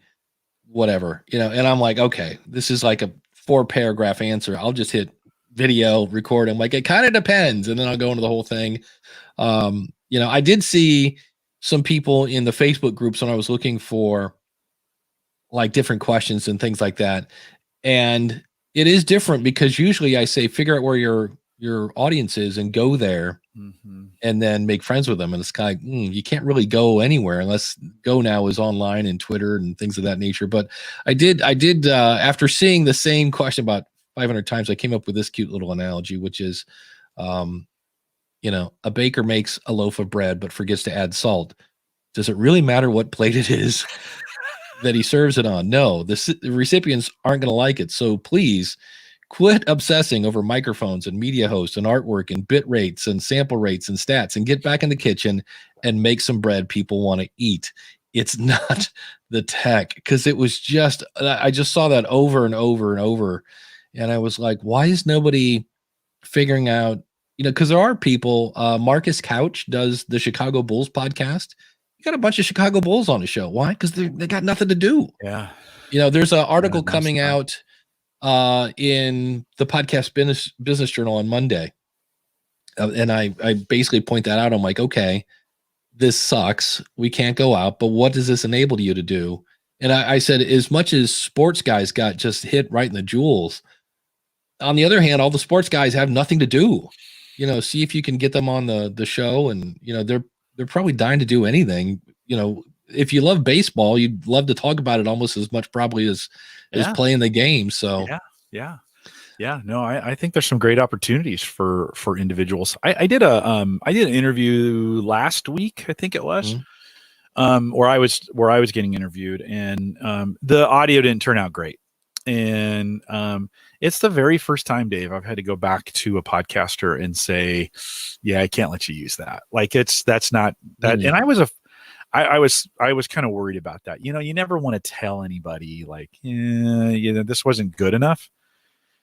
whatever, and I'm like, okay, this is like a 4-paragraph answer. I'll just hit video record. I'm like, it kind of depends. And then I'll go into the whole thing. I did see some people in the Facebook groups when I was looking for like different questions and things like that. And it is different because usually I say, figure out where your audience is and go there. Mm-hmm. And then make friends with them. And it's kind of like, you can't really go anywhere unless Go Now is online and Twitter and things of that nature. But I did after seeing the same question about 500 times, I came up with this cute little analogy, which is, a baker makes a loaf of bread, but forgets to add salt. Does it really matter what plate it is that he serves it on? No, the recipients aren't going to like it. So please, quit obsessing over microphones and media hosts and artwork and bit rates and sample rates and stats and get back in the kitchen and make some bread people want to eat. It's not the tech, because I just saw that over and over and over. And I was like, why is nobody figuring out, because there are people, Marcus Couch does the Chicago Bulls podcast. You got a bunch of Chicago Bulls on the show. Why? Because they got nothing to do. Yeah. There's an article coming out in the podcast business journal on Monday. And I basically point that out. I'm like, okay, this sucks. We can't go out, but what does this enable you to do? And I said, as much as sports guys got just hit right in the jewels, on the other hand, all the sports guys have nothing to do. See if you can get them on the show, and they're probably dying to do anything. If you love baseball, you'd love to talk about it almost as much probably as playing the game. So yeah. No, I think there's some great opportunities for individuals. I did an interview last week, I think it was, where I was getting interviewed, and the audio didn't turn out great. And it's the very first time, Dave, I've had to go back to a podcaster and say, yeah, I can't let you use that. Like that's not that. And I was kind of worried about that. You never want to tell anybody like, this wasn't good enough.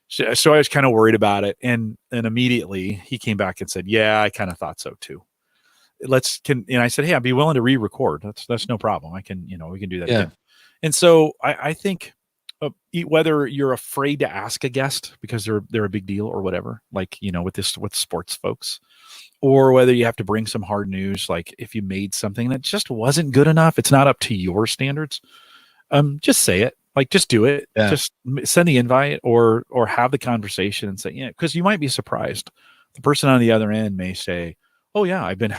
So I was kind of worried about it. And immediately he came back and said, yeah, I kind of thought so too. And I said, hey, I'd be willing to re-record. That's no problem. I can, we can do that. Yeah. Again. And so I think whether you're afraid to ask a guest because they're a big deal or whatever, like, with sports folks, or whether you have to bring some hard news, like if you made something that just wasn't good enough, it's not up to your standards. Just say it, like, just do it. Yeah. Just send the invite or have the conversation and say, yeah, because you might be surprised. The person on the other end may say, oh yeah, I've been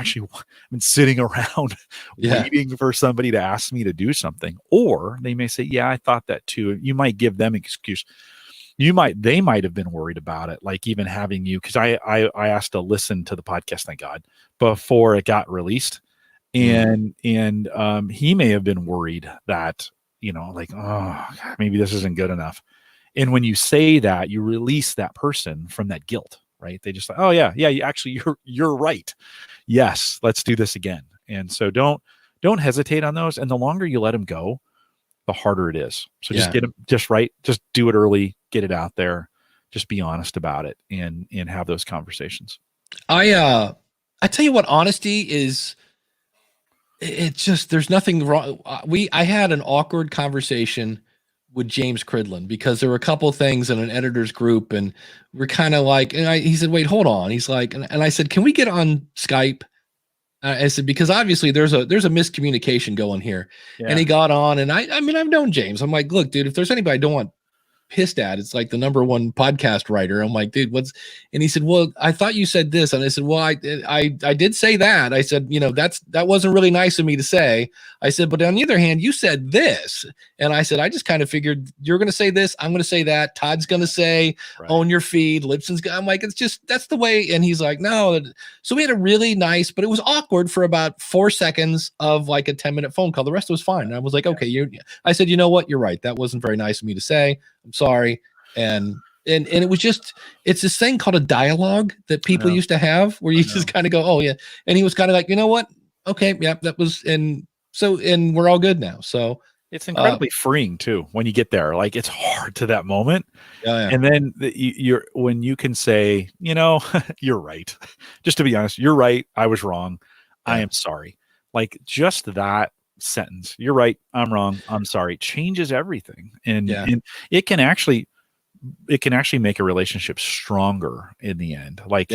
sitting around waiting for somebody to ask me to do something. Or they may say, yeah, I thought that too. You might give them an excuse. They might have been worried about it, like even having you, because I asked to listen to the podcast, thank God, before it got released. And he may have been worried that, like, oh, maybe this isn't good enough. And when you say that, you release that person from that guilt, right? They just like, oh yeah, you're right. Yes, let's do this again. And so don't hesitate on those. And the longer you let them go, the harder it is. So just get them just right. Just do it early, get it out there, just be honest about it and have those conversations. I tell you what, honesty is, it's just, there's nothing wrong. I had an awkward conversation with James Cridlin because there were a couple of things in an editor's group, and we're kind of like, and he said, wait, hold on. He's like, and I said, can we get on Skype? I said, because obviously there's a miscommunication going here. Yeah. And he got on, and I mean, I've known James. I'm like, look, dude, if there's anybody I don't want pissed at. It's like the #1 podcast writer. I'm like, dude, what's, and he said, well, I thought you said this. And I said, well, I did say that. I said, that wasn't really nice of me to say. I said, but on the other hand, you said this. And I said, I just kind of figured you're going to say this. I'm going to say that. Todd's going to say, own your feed. Lipson's, I'm like, it's just, that's the way. And he's like, no. So we had a really nice, but it was awkward for about 4 seconds of like a 10-minute phone call. The rest was fine. And I was like, okay, I said, you know what? You're right. That wasn't very nice of me to say. I'm sorry. And it was just, it's this thing called a dialogue that people used to have where you just kind of go, oh yeah. And he was kind of like, you know what? Okay. Yeah, that was, and we're all good now. So it's incredibly freeing too, when you get there. Like, it's hard to that moment. Yeah. And then you're, when you can say, you're right. Just to be honest, you're right. I was wrong. I am sorry. Like, just that sentence, you're right, I'm wrong, I'm sorry, changes everything. And it can actually make a relationship stronger in the end. Like,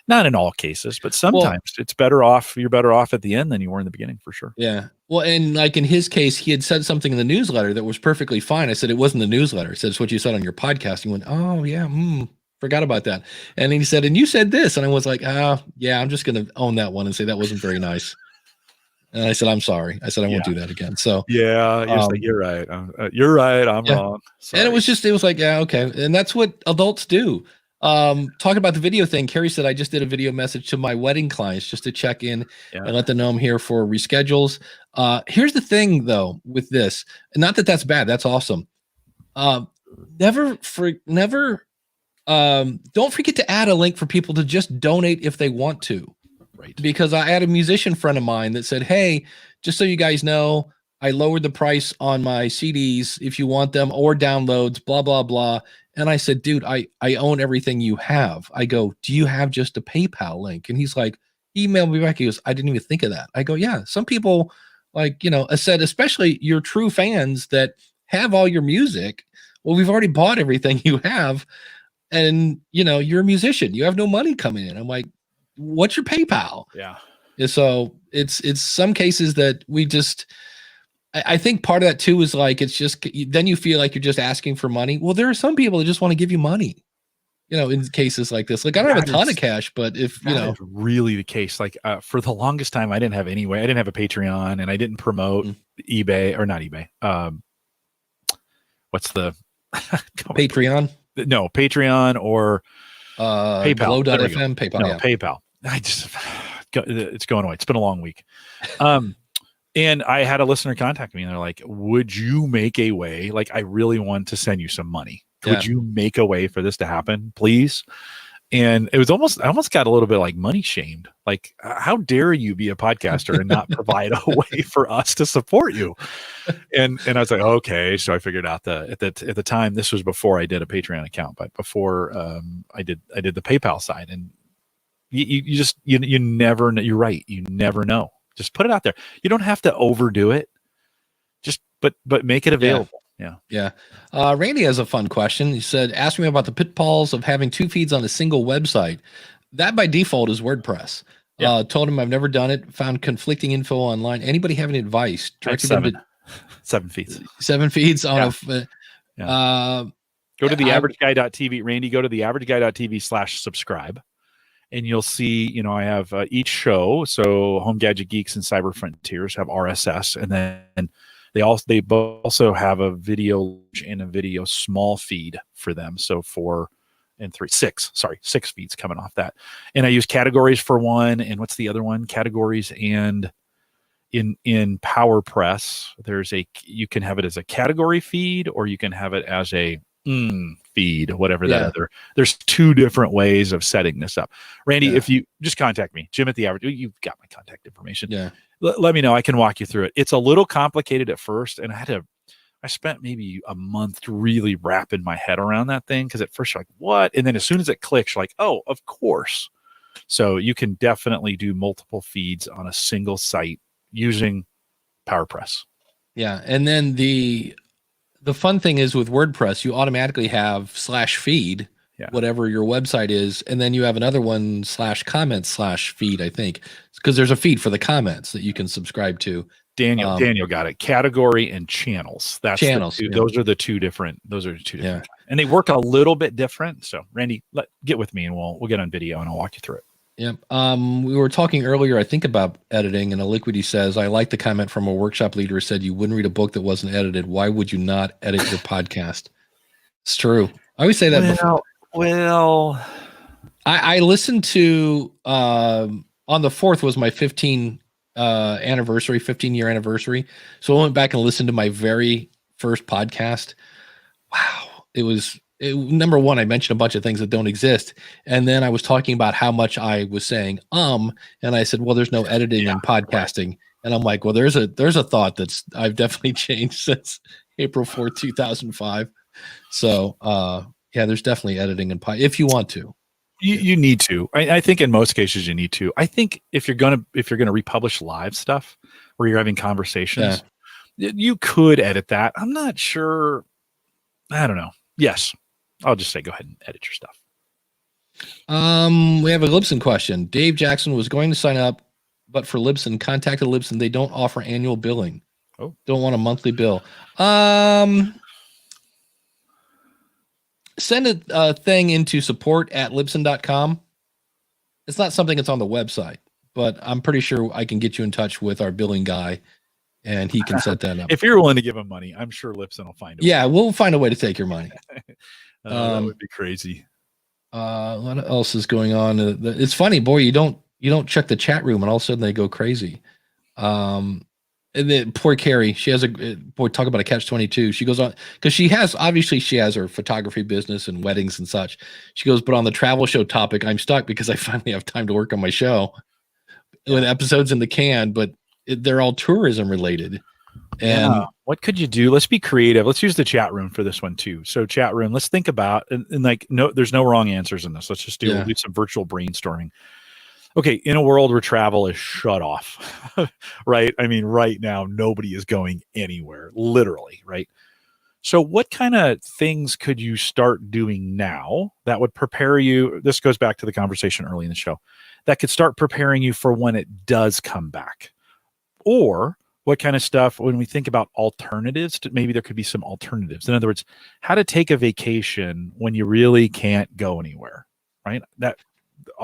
not in all cases, but sometimes it's better off. You're better off at the end than you were in the beginning, for sure. Yeah. Well, and like in his case, he had said something in the newsletter that was perfectly fine. I said, it wasn't the newsletter. I said, it's what you said on your podcast. He went, oh yeah. Forgot about that. And then he said, and you said this. And I was like, yeah, I'm just going to own that one and say that wasn't very nice. And I said, I'm sorry. I said, I won't do that again. So you're like, you're right. You're right. I'm wrong. Sorry. And it was like, yeah, okay. And that's what adults do. Talking about the video thing, Carrie said, I just did a video message to my wedding clients just to check in and let them know I'm here for reschedules. Here's the thing though, with this, and not that that's bad. That's awesome. Don't forget to add a link for people to just donate if they want to. Right. Because I had a musician friend of mine that said, hey, just so you guys know, I lowered the price on my CDs if you want them, or downloads, blah, blah, blah. And I said, dude, I own everything you have. I go, do you have just a PayPal link? And he's like, email me back. He goes, I didn't even think of that. I go, yeah, some people, like, I said, especially your true fans that have all your music. Well, we've already bought everything you have. And, you're a musician. You have no money coming in. I'm like, what's your PayPal? Yeah. So it's some cases that we just, I think part of that too is like, it's just, then you feel like you're just asking for money. Well, there are some people that just want to give you money, in cases like this. Like, I don't have a ton of cash, but if, is really the case. Like, for the longest time, I didn't have any way. I didn't have a Patreon, and I didn't promote eBay, or not eBay. What's the Patreon? No, Patreon or PayPal. Glow.fm, PayPal. No, PayPal. It's going away. It's been a long week. And I had a listener contact me, and they're like, would you make a way? Like, I really want to send you some money. Would you make a way for this to happen, please? And it was I almost got a little bit like money shamed. Like, how dare you be a podcaster and not provide a way for us to support you? And I was like, okay. So I figured out at the time, this was before I did a Patreon account, but before I did the PayPal side. And you never know. You're right. You never know. Just put it out there. You don't have to overdo it. Just, but make it available. Yeah. Randy has a fun question. He said, ask me about the pitfalls of having 2 feeds on a single website. That by default is WordPress. Told him I've never done it. Found conflicting info online. Anybody have any advice? Directed them to 7 feeds. 7 feeds on go to theaverageguy.tv. Randy, go to theaverageguy.tv/subscribe. And you'll see, I have each show. So Home Gadget Geeks and Cyber Frontiers have RSS, and then they also have a video and a video small feed for them. So 6 feeds coming off that. And I use categories for one. And what's the other one? Categories. And in PowerPress, you can have it as a category feed, or you can have it as a feed, whatever that other. There's 2 different ways of setting this up. Randy, if you just contact me, Jim at the Average, you've got my contact information. Yeah. Let me know. I can walk you through it. It's a little complicated at first, and I spent maybe a month really wrapping my head around that thing, because at first you're like, what? And then as soon as it clicks, you're like, oh, of course. So you can definitely do multiple feeds on a single site using PowerPress. Yeah. And then the fun thing is with WordPress, you automatically have /feed, whatever your website is. And then you have another one /comments/feed, I think, because there's a feed for the comments that you can subscribe to. Daniel got it. Category and channels. That's channels. Those are the two different. Yeah. and they work a little bit different. So Randy, get with me and we'll get on video and I'll walk you through it. Yep. We were talking earlier, I think, about editing, and Aliquity says, I like the comment from a workshop leader who said you wouldn't read a book that wasn't edited. Why would you not edit your podcast? It's true. I always say that before. Well, I listened to on the 4th was my 15 15-year anniversary. So I went back and listened to my very first podcast. Wow. Number one, I mentioned a bunch of things that don't exist. And then I was talking about how much I was saying, and I said, well, there's no editing in podcasting. Right. And I'm like, well, there's a thought I've definitely changed since April 4th, 2005. So, there's definitely editing in if you want to. You need to. I think in most cases you need to. I think if you're gonna republish live stuff where you're having conversations, you could edit that. I'm not sure. I don't know. Yes, I'll just say go ahead and edit your stuff. We have a Libsyn question. Dave Jackson was going to sign up, but for Libsyn, contacted Libsyn. They don't offer annual billing. Oh, don't want a monthly bill. Send a thing into support@libsyn.com. It's not something that's on the website, but I'm pretty sure I can get you in touch with our billing guy and he can set that up. If you're willing to give him money, I'm sure Libsyn will find a way. Yeah, we'll find a way to take your money. That would be crazy. What else is going on? It's funny, boy, you don't check the chat room and all of a sudden they go crazy. And then poor Carrie, she has talk about a catch-22. She goes on because she has her photography business and weddings and such. She goes, but on the travel show topic, I'm stuck because I finally have time to work on my show with episodes in the can, but they're all tourism related. And what could you do? Let's be creative. Let's use the chat room for this one too. So chat room, let's think about and like there's no wrong answers in this. Let's just we'll do some virtual brainstorming. Okay, in a world where travel is shut off, right? I mean, right now, nobody is going anywhere, literally, right? So what kind of things could you start doing now that would prepare you? This goes back to the conversation early in the show. That could start preparing you for when it does come back. Or what kind of stuff, when we think about alternatives, maybe there could be some alternatives. In other words, how to take a vacation when you really can't go anywhere, right?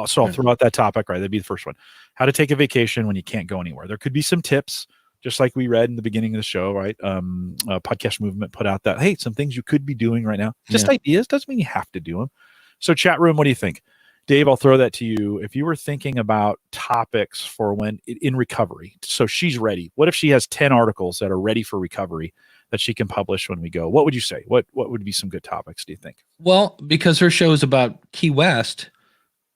So I'll throw out that topic, right? That'd be the first one. How to take a vacation when you can't go anywhere. There could be some tips, just like we read in the beginning of the show, right? Podcast Movement put out that, hey, some things you could be doing right now. Just ideas. Doesn't mean you have to do them. So chat room, what do you think? Dave, I'll throw that to you. If you were thinking about topics for when in recovery, so she's ready. What if she has 10 articles that are ready for recovery that she can publish when we go? What would you say? What would be some good topics, do you think? Well, because her show is about Key West,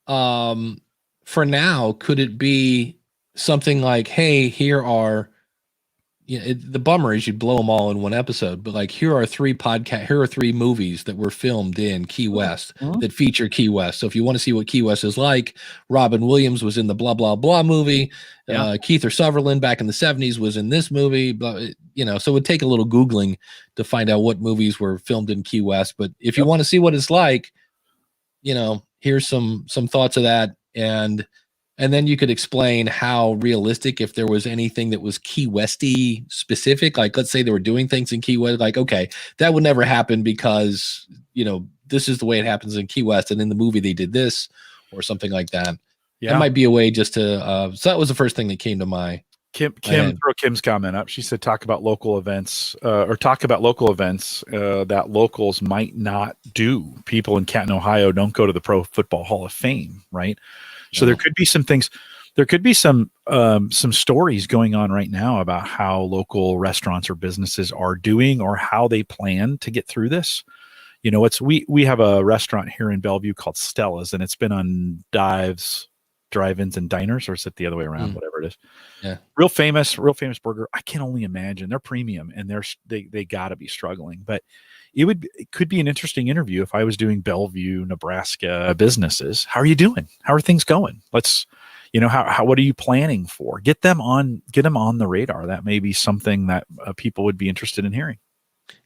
for now, could it be something like, hey, here are, the bummer is you'd blow them all in one episode, but like, here are three movies that were filmed in Key West that feature Key West. So if you want to see what Key West is like, Robin Williams was in the blah, blah, blah movie. Keith Sutherland back in the 70s was in this movie, so it would take a little Googling to find out what movies were filmed in Key West. But if you want to see what it's like, here's some thoughts of that. And then you could explain how realistic, if there was anything that was Key Westy specific, like let's say they were doing things in Key West, like, okay, that would never happen because, this is the way it happens in Key West. And in the movie they did this or something like that. Yeah. That might be a way just to, so that was the first thing that came to my Kim, throw Kim's comment up. She said, talk about local events that locals might not do. People in Canton, Ohio don't go to the Pro Football Hall of Fame, right? So there could be some things. There could be some stories going on right now about how local restaurants or businesses are doing or how they plan to get through this. We have a restaurant here in Bellevue called Stella's, and it's been on dives, drive-ins, and diners, or is it the other way around? Whatever it is. Yeah. Real famous burger. I can only imagine they're premium and they got to be struggling, but it could be an interesting interview if I was doing Bellevue, Nebraska businesses. How are you doing? How are things going? Let's, what are you planning for? Get them on the radar. That may be something that people would be interested in hearing.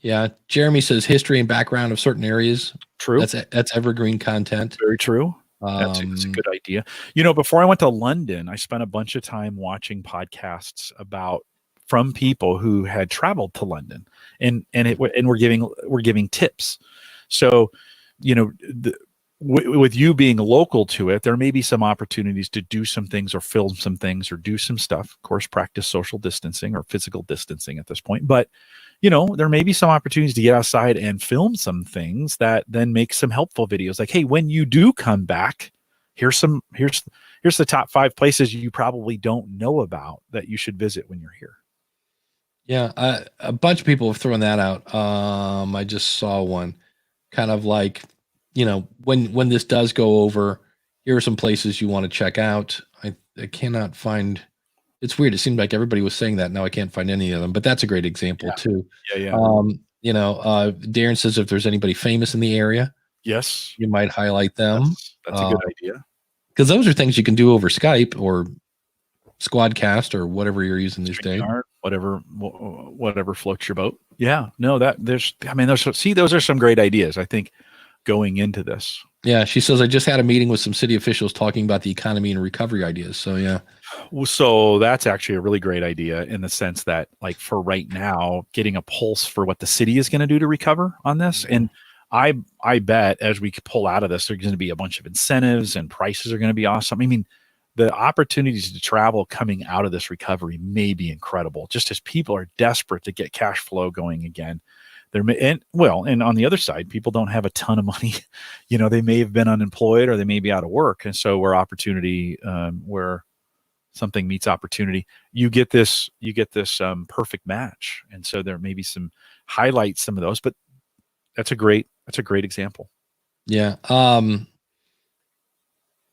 Yeah. Jeremy says history and background of certain areas. True. That's evergreen content. Very true. That's a good idea. Before I went to London, I spent a bunch of time watching podcasts from people who had traveled to London and we're giving tips. So, with you being local to it, there may be some opportunities to do some things or film some things or do some stuff. Of course, practice social distancing or physical distancing at this point. But, there may be some opportunities to get outside and film some things that then make some helpful videos. Like, hey, when you do come back, here's the top 5 places you probably don't know about that you should visit when you're here. Yeah, a bunch of people have thrown that out. I just saw one, kind of like, when this does go over, here are some places you want to check out. I cannot find. It's weird. It seemed like everybody was saying that. Now I can't find any of them, but that's a great example too. Yeah. Darren says if there's anybody famous in the area, Yes, you might highlight them. That's a good idea. Because those are things you can do over Skype or Squadcast or whatever you're using these days. Whatever floats your boat. Yeah, no, those are some great ideas, I think, going into this. Yeah, she says, I just had a meeting with some city officials talking about the economy and recovery ideas. So, yeah. So that's actually a really great idea in the sense that, like, for right now, getting a pulse for what the city is going to do to recover on this. Mm-hmm. And I bet as we pull out of this, there's going to be a bunch of incentives and prices are going to be awesome. I mean, the opportunities to travel coming out of this recovery may be incredible, just as people are desperate to get cash flow going again. And on the other side, people don't have a ton of money. They may have been unemployed or they may be out of work. And so where something meets opportunity, you get this perfect match. And so there may be some highlights, some of those, but that's a great example. Yeah.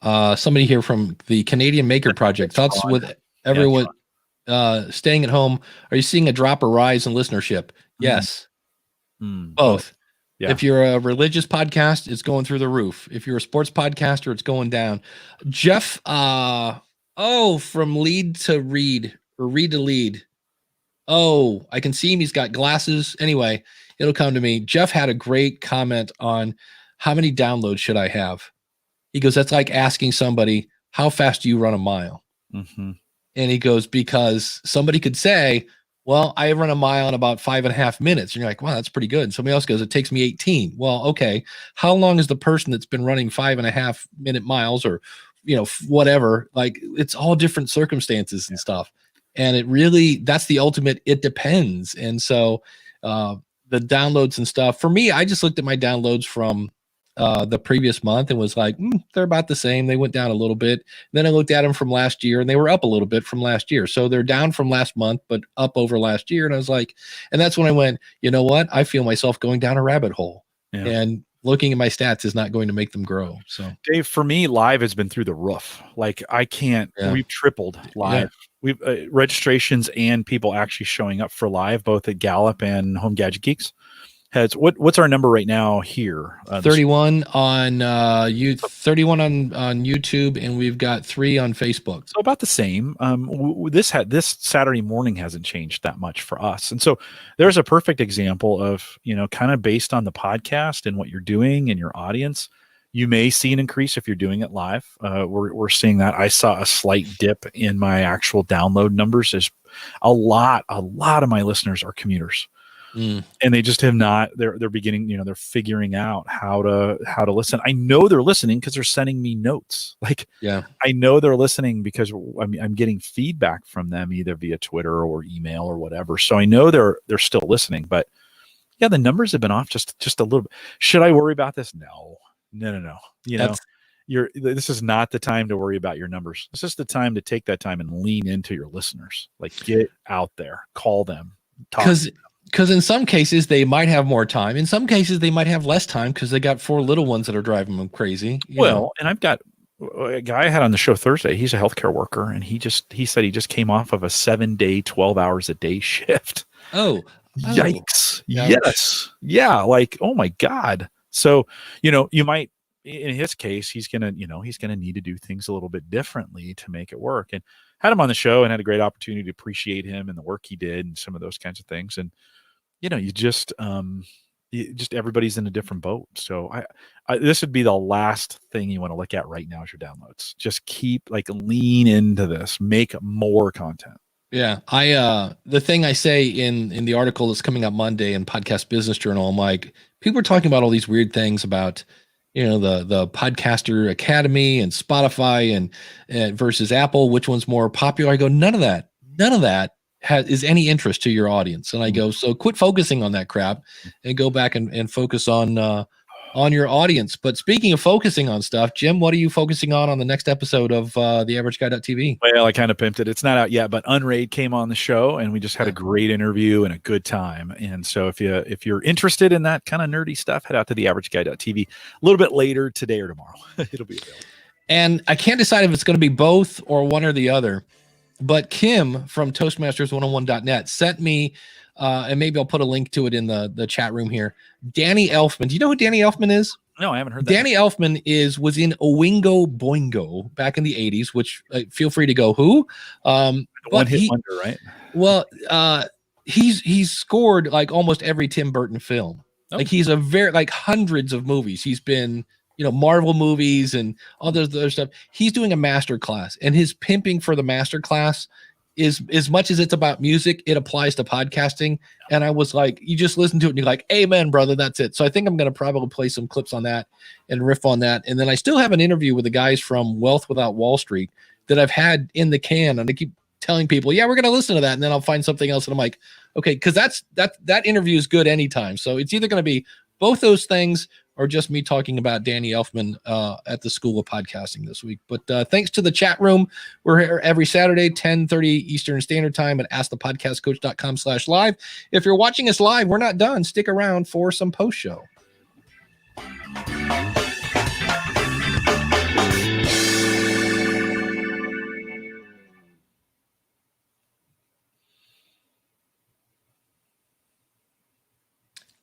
Somebody here from the Canadian Maker Project. Thoughts with everyone staying at home. Are you seeing a drop or rise in listenership? Yes. Both. Yeah. If you're a religious podcast, it's going through the roof. If you're a sports podcaster, it's going down. Jeff, from lead to read or read to lead. Oh, I can see him. He's got glasses. Anyway, it'll come to me. Jeff had a great comment on how many downloads should I have? He goes, that's like asking somebody, how fast do you run a mile? Mm-hmm. And he goes, because somebody could say, well, I run a mile in about 5.5 minutes. And you're like, wow, that's pretty good. And somebody else goes, it takes me 18. Well, okay. How long is the person that's been running 5.5 minute miles or, whatever? Like, it's all different circumstances and stuff. And it really, that's the ultimate, it depends. And so the downloads and stuff, for me, I just looked at my downloads from the previous month and was like, they're about the same. They went down a little bit. Then I looked at them from last year and they were up a little bit from last year. So they're down from last month, but up over last year. And I was like, and that's when I went, you know what? I feel myself going down a rabbit hole. Yeah. And looking at my stats is not going to make them grow. So Dave, for me, live has been through the roof. Like we've tripled live. Yeah. We've registrations and people actually showing up for live, both at Gallup and Home Gadget Geeks. What's our number right now here? 31 on 31 on YouTube, and we've got 3 on Facebook. So about the same. This Saturday morning hasn't changed that much for us, and so there's a perfect example of kind of based on the podcast and what you're doing and your audience. You may see an increase if you're doing it live. We're seeing that. I saw a slight dip in my actual download numbers. As a lot of my listeners are commuters. And they just have not. They're beginning. They're figuring out how to listen. I know they're listening because they're sending me notes. I know they're listening because I'm getting feedback from them either via Twitter or email or whatever. So I know they're still listening. But yeah, the numbers have been off just a little bit. Should I worry about this? No. This is not the time to worry about your numbers. This is the time to take that time and lean into your listeners. Like, get out there, call them, talk. Because in some cases they might have more time. In some cases they might have less time because they got 4 little ones that are driving them crazy. And I've got a guy I had on the show Thursday. He's a healthcare worker, and he said he just came off of a 7-day, 12 hours a day shift. Oh, yikes! Yes, yeah. Like, oh my God. So you might. In his case, he's gonna need to do things a little bit differently to make it work. And had him on the show and had a great opportunity to appreciate him and the work he did and some of those kinds of things. And you just everybody's in a different boat. So I this would be the last thing you want to look at right now is your downloads. Just lean into this, make more content. Yeah. The thing I say in the article that's coming out Monday in Podcast Business Journal, I'm like, people are talking about all these weird things about, the Podcaster Academy and Spotify and versus Apple, which one's more popular. I go, none of that is any interest to your audience. And I go, so quit focusing on that crap and go back and focus on your audience. But speaking of focusing on stuff, Jim, what are you focusing on the next episode of the Average Guy.tv? Well, I kind of pimped it. It's not out yet, but Unraid came on the show, and we just had a great interview and a good time. And so if you're interested in that kind of nerdy stuff, head out to the AverageGuy.tv a little bit later today or tomorrow. It'll be available. And I can't decide if it's going to be both or one or the other. But Kim from Toastmasters101.net sent me, and maybe I'll put a link to it in the chat room here. Danny Elfman. Do you know who Danny Elfman is? No, I haven't heard that. Danny Elfman was in Oingo Boingo back in the 80s, which feel free to go who. One hit wonder, right? Well, he's scored like almost every Tim Burton film. Oh. Like he's like hundreds of movies. He's been, Marvel movies and all those other stuff. He's doing a master class, and his pimping for the master class is, as much as it's about music, it applies to podcasting. And I was like, you just listen to it and you're like, amen, brother, that's it. So I think I'm going to probably play some clips on that and riff on that. And then I still have an interview with the guys from Wealth Without Wall Street that I've had in the can, and I keep telling people, yeah, we're going to listen to that. And then I'll find something else. And I'm like, okay, because that interview is good anytime. So it's either going to be both those things or just me talking about Danny Elfman at the School of Podcasting this week. But thanks to the chat room. We're here every Saturday, 10:30 Eastern Standard Time at askthepodcastcoach.com/live. If you're watching us live, we're not done. Stick around for some post-show.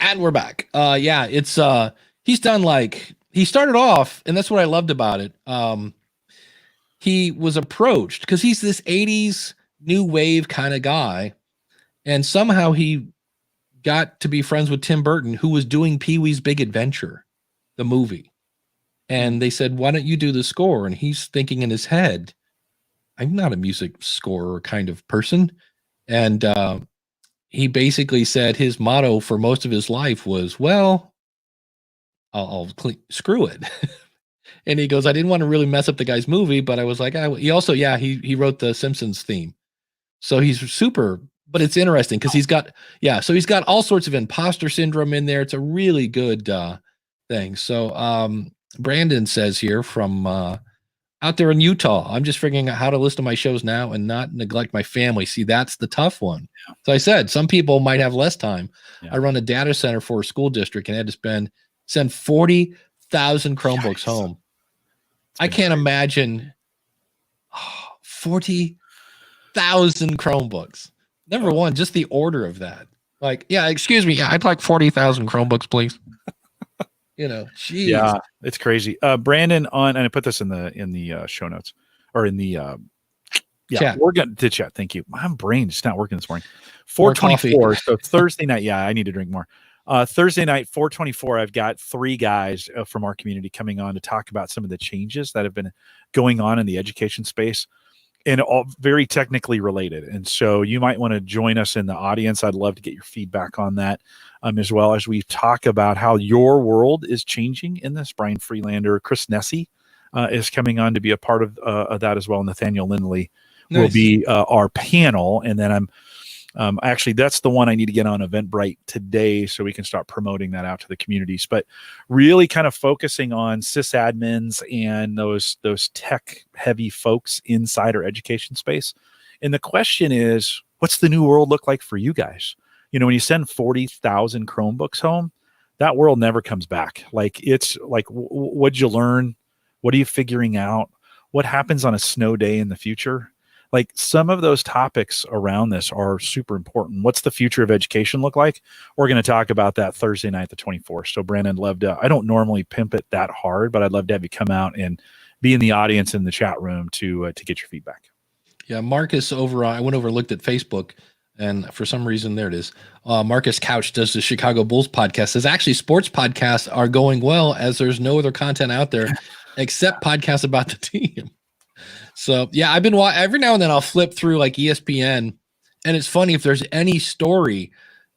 And we're back. Yeah, it's he's done he started off, and that's what I loved about it. He was approached because he's this 80s new wave kind of guy, and somehow he got to be friends with Tim Burton, who was doing Pee-wee's Big Adventure, the movie. And they said, why don't you do the score? And he's thinking in his head, I'm not a music scorer kind of person. And he basically said his motto for most of his life was, well, I'll screw it. And he goes, I didn't want to really mess up the guy's movie, but I was like, he also, he wrote the Simpsons theme. So he's super, but it's interesting because he's got all sorts of imposter syndrome in there. It's a really good thing. So Brandon says here from out there in Utah, I'm just figuring out how to listen to my shows now and not neglect my family. See, that's the tough one. Yeah. So I said, some people might have less time. Yeah. I run a data center for a school district and had to send 40,000 Chromebooks home. I can't imagine 40,000 Chromebooks. Number one, just the order of that. Like, yeah, excuse me. I'd like 40,000 Chromebooks, please. Geez. Yeah, it's crazy. Brandon and I put this in the show notes or in the chat. We're going to chat. Thank you. My brain is not working this morning. 4:24. So Thursday night. Yeah, I need to drink more. Thursday night, 4:24. I've got 3 guys from our community coming on to talk about some of the changes that have been going on in the education space, and all very technically related. And so you might want to join us in the audience. I'd love to get your feedback on that, as well as we talk about how your world is changing in this. Brian Freelander, Chris Nessie is coming on to be a part of that as well. Nathaniel Lindley will be our panel. And then actually, that's the one I need to get on Eventbrite today so we can start promoting that out to the communities. But really kind of focusing on sysadmins and those tech-heavy folks inside our education space. And the question is, what's the new world look like for you guys? When you send 40,000 Chromebooks home, that world never comes back. Like, it's like, what'd you learn? What are you figuring out? What happens on a snow day in the future? Like, some of those topics around this are super important. What's the future of education look like? We're going to talk about that Thursday night, the 24th. So Brandon, I don't normally pimp it that hard, but I'd love to have you come out and be in the audience in the chat room to get your feedback. Yeah, Marcus I went over and looked at Facebook, and for some reason, there it is. Marcus Couch does the Chicago Bulls podcast. Says actually sports podcasts are going well as there's no other content out there except podcasts about the team. So yeah, I've been every now and then I'll flip through like ESPN, and it's funny if there's any story,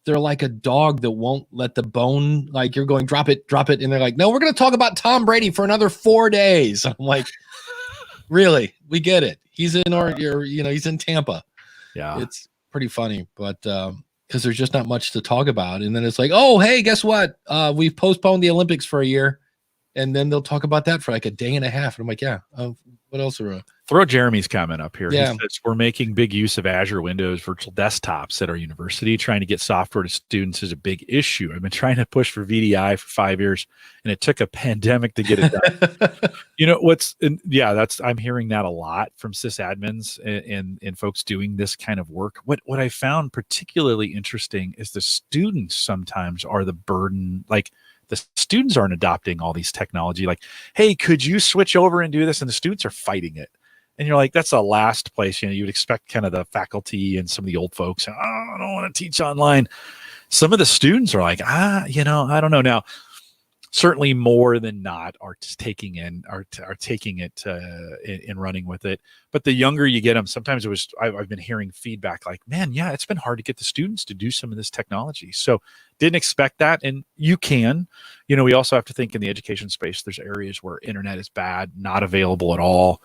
they're like a dog that won't let the bone, like you're going drop it, and they're like, no, we're going to talk about Tom Brady for another 4 days. I'm like, really? We get it. He's in he's in Tampa. Yeah. It's pretty funny, but because there's just not much to talk about, and then it's like, oh, hey, guess what? We've postponed the Olympics for a year. And then they'll talk about that for like a day and a half. And I'm like, yeah, what else are Throw Jeremy's comment up here. Yeah. He says, we're making big use of Azure Windows virtual desktops at our university. Trying to get software to students is a big issue. I've been trying to push for VDI for 5 years, and it took a pandemic to get it done. I'm hearing that a lot from sysadmins and folks doing this kind of work. What I found particularly interesting is the students sometimes are the burden. Like, the students aren't adopting all these technology. Like, hey, could you switch over and do this? And the students are fighting it. And you're like, that's the last place, you would expect kind of the faculty and some of the old folks, I don't want to teach online. Some of the students are like, I don't know. Now, certainly more than not are just taking it and running with it. But the younger you get them, sometimes I've been hearing feedback like, man, yeah, it's been hard to get the students to do some of this technology. So didn't expect that. And you can, we also have to think in the education space, there's areas where internet is bad, not available at all.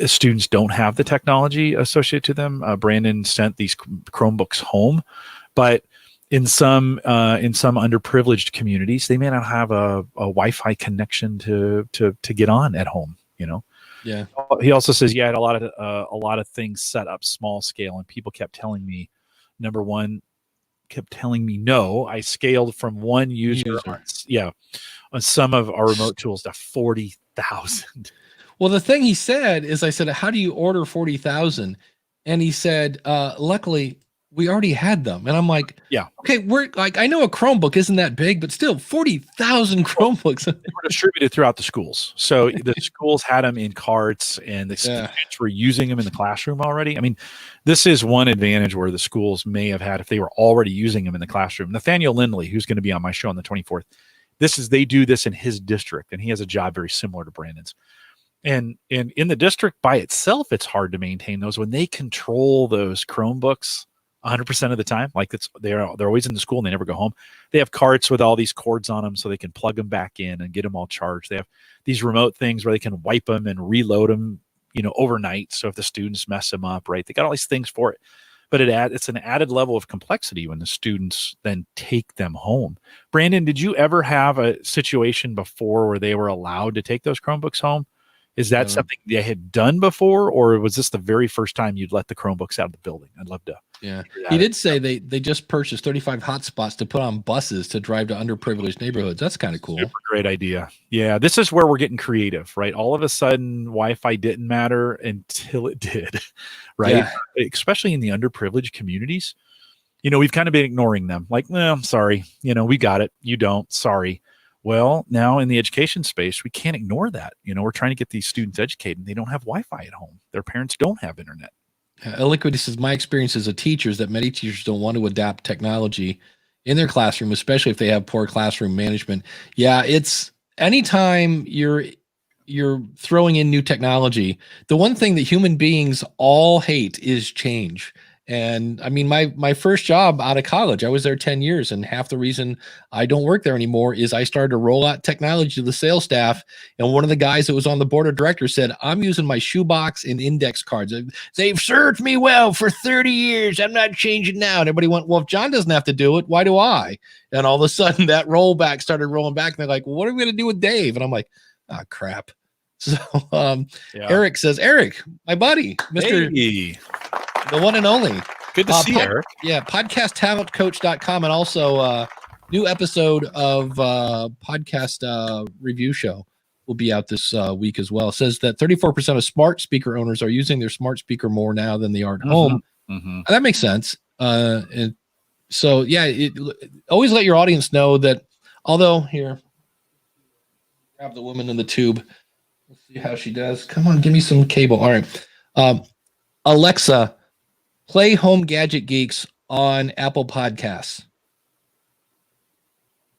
Students don't have the technology associated to them. Brandon sent these Chromebooks home, but in some underprivileged communities, they may not have a Wi-Fi connection to get on at home. Yeah. He also says, yeah, I had a lot of things set up small scale, and people kept telling me, number one, no. I scaled from one user. On some of our remote tools to 40,000. Well, the thing he said is, I said, how do you order 40,000? And he said, luckily we already had them. And I'm like, yeah, okay, we're like, I know a Chromebook isn't that big, but still 40,000 Chromebooks. They were distributed throughout the schools. So the schools had them in carts, and the students were using them in the classroom already. I mean, this is one advantage where the schools may have had if they were already using them in the classroom. Nathaniel Lindley, who's going to be on my show on the 24th, they do this in his district, and he has a job very similar to Brandon's. And in the district by itself, it's hard to maintain those when they control those Chromebooks 100% of the time. Like they're always in the school and they never go home. They have carts with all these cords on them so they can plug them back in and get them all charged. They have these remote things where they can wipe them and reload them, overnight. So if the students mess them up, right, they got all these things for it. But it's an added level of complexity when the students then take them home. Brandon, did you ever have a situation before where they were allowed to take those Chromebooks home? Is that something they had done before, or was this the very first time you'd let the Chromebooks out of the building? I'd love to. Yeah, he did say they just purchased 35 hotspots to put on buses to drive to underprivileged neighborhoods. That's kind of cool. Super great idea. Yeah, this is where we're getting creative, right? All of a sudden, Wi-Fi didn't matter until it did, right? Yeah. Especially in the underprivileged communities. We've kind of been ignoring them. Like, well, I'm sorry. We got it. You don't. Sorry. Well, now in the education space, we can't ignore that. We're trying to get these students educated. They don't have Wi-Fi at home. Their parents don't have internet. Liquid says, my experience as a teacher is that many teachers don't want to adapt technology in their classroom, especially if they have poor classroom management. Yeah, it's anytime you're throwing in new technology, the one thing that human beings all hate is change. And I mean, my first job out of college, I was there 10 years. And half the reason I don't work there anymore is I started to roll out technology to the sales staff. And one of the guys that was on the board of directors said, I'm using my shoebox and index cards. They've served me well for 30 years. I'm not changing now. And everybody went, well, if John doesn't have to do it, why do I? And all of a sudden that rollback started rolling back. And they're like, well, what are we going to do with Dave? And I'm like, oh, crap. So Eric says, Eric, my buddy, Mr. Hey. The one and only. Good to see you, Eric. Yeah, podcasttalentcoach.com, and also new episode of podcast review show will be out this week as well. It says that 34% of smart speaker owners are using their smart speaker more now than they are at home. Mm-hmm. That makes sense. And so, yeah, always let your audience know that, although here, grab the woman in the tube. Let's see how she does. Come on, give me some cable. All right. Alexa, play Home Gadget Geeks on Apple Podcasts.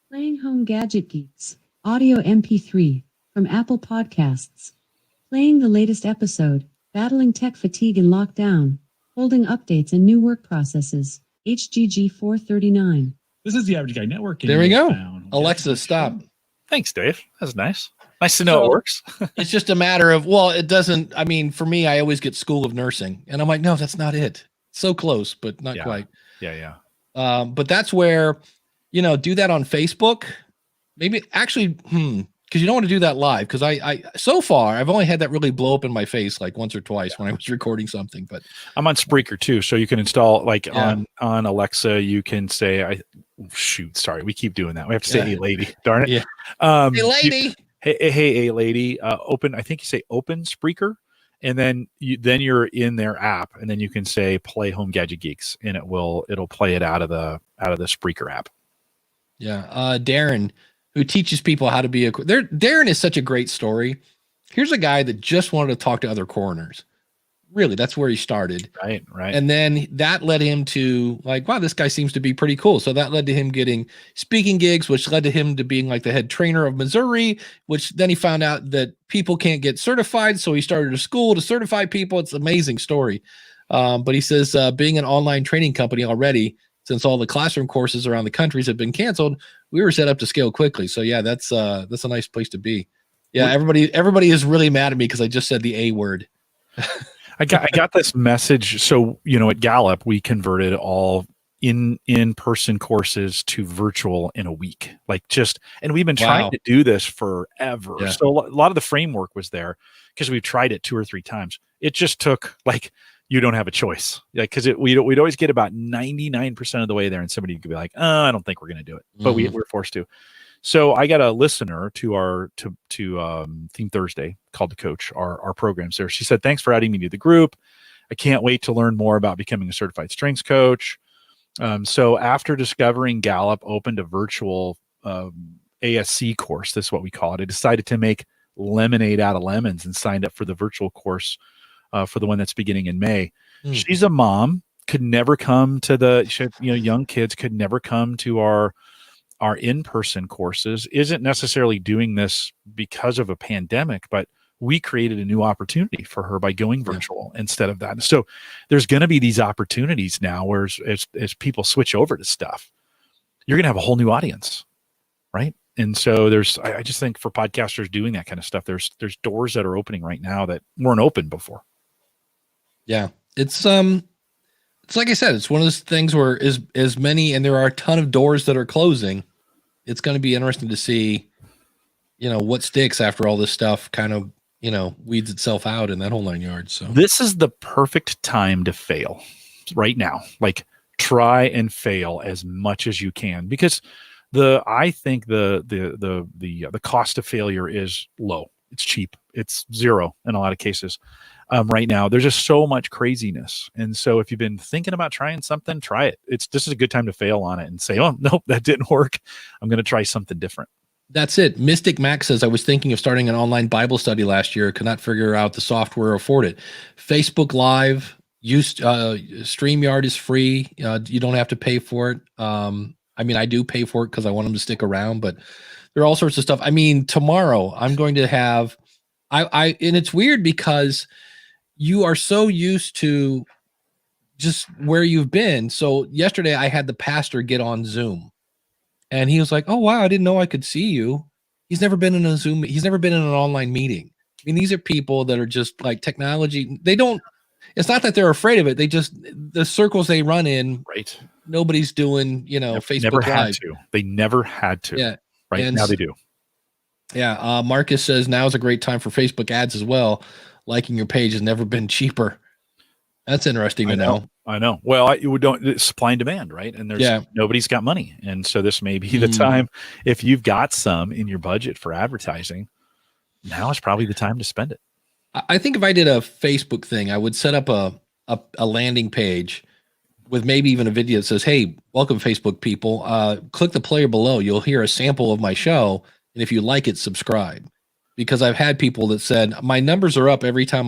Playing Home Gadget Geeks, audio MP3 from Apple Podcasts. Playing the latest episode. Battling tech fatigue and lockdown. Holding updates and new work processes. HGG 439. This is the Average Guy Network. And There we you go. found Alexa, Gadget stop. Geeks. Thanks, Dave. That's nice. Nice to know So- it works. It's just a matter of, well, it doesn't, I mean, for me, I always get School of Nursing. And I'm like, no, that's not it. So close, but not Yeah. quite. Yeah. But that's where, do that on Facebook. Maybe actually, because you don't want to do that live. Because I so far I've only had that really blow up in my face like once or twice when I was recording something. But I'm on Spreaker too, so you can install Yeah. on Alexa. You can say, sorry, we keep doing that. We have to say, Yeah. "Hey, lady," darn it. Yeah. Hey, you- lady. hey, lady. Open. I think you say open Spreaker, and then you're in their app, and then you can say play Home Gadget Geeks, and it'll play it out of the Spreaker app. Yeah. Darren, who teaches people how to be Darren is such a great story. Here's a guy that just wanted to talk to other coroners. Really, that's where he started. Right. And then that led him to like, wow, this guy seems to be pretty cool. So that led to him getting speaking gigs, which led to him to being like the head trainer of Missouri, which then he found out that people can't get certified. So he started a school to certify people. It's an amazing story. But he says being an online training company already, since all the classroom courses around the countries have been canceled, we were set up to scale quickly. So yeah, that's a nice place to be. Yeah, everybody is really mad at me because I just said the A word. I got this message. So, at Gallup, we converted all in-person courses to virtual in a week. And we've been trying Wow. to do this forever. Yeah. So a lot of the framework was there because we've tried it 2 or 3 times. It just took you don't have a choice. Because we'd always get about 99% of the way there and somebody could be like, I don't think we're going to do it, but we're forced to. So I got a listener to our Theme Thursday called the Coach, our programs there. She said, thanks for adding me to the group. I can't wait to learn more about becoming a certified strengths coach. So after discovering Gallup opened a virtual ASC course, this is what we call it, I decided to make lemonade out of lemons and signed up for the virtual course for the one that's beginning in May. She's a mom, could never come to young kids could never come to our in-person courses, isn't necessarily doing this because of a pandemic, but we created a new opportunity for her by going virtual instead of that. So there's going to be these opportunities now where as people switch over to stuff, you're going to have a whole new audience, right? And so I just think for podcasters doing that kind of stuff, there's doors that are opening right now that weren't open before. Yeah. It's like I said, it's one of those things where as many, and there are a ton of doors that are closing. It's going to be interesting to see, what sticks after all this stuff kind of, weeds itself out in that whole 9 yards. So this is the perfect time to fail right now. Try and fail as much as you can, because I think the cost of failure is low. It's cheap. It's zero in a lot of cases. Right now, there's just so much craziness. And so if you've been thinking about trying something, try it. This is a good time to fail on it and say, oh, nope, that didn't work. I'm going to try something different. that's it. Mystic Max says, I was thinking of starting an online Bible study last year. Could not figure out the software or afford it. Facebook Live, StreamYard is free. You don't have to pay for it. I do pay for it because I want them to stick around, but there are all sorts of stuff. Tomorrow I'm going to have, and it's weird because you are so used to just where you've been. So yesterday I had the pastor get on Zoom and he was like, oh, wow, I didn't know I could see you. He's never been in a Zoom. He's never been in an online meeting. These are people that are just like technology. It's not that they're afraid of it. The circles they run in, right? Nobody's doing, Facebook never had Live. to. They never had to. Yeah. Right And now they do. Yeah. Marcus says now is a great time for Facebook ads as well. Liking your page has never been cheaper. That's interesting to know. I know. Well, it's supply and demand, right? And nobody's got money. And so this may be the time, if you've got some in your budget for advertising, now is probably the time to spend it. I think if I did a Facebook thing, I would set up a landing page with maybe even a video that says, hey, welcome Facebook people. Click the player below. You'll hear a sample of my show. And if you like it, subscribe. Because I've had people that said my numbers are up every time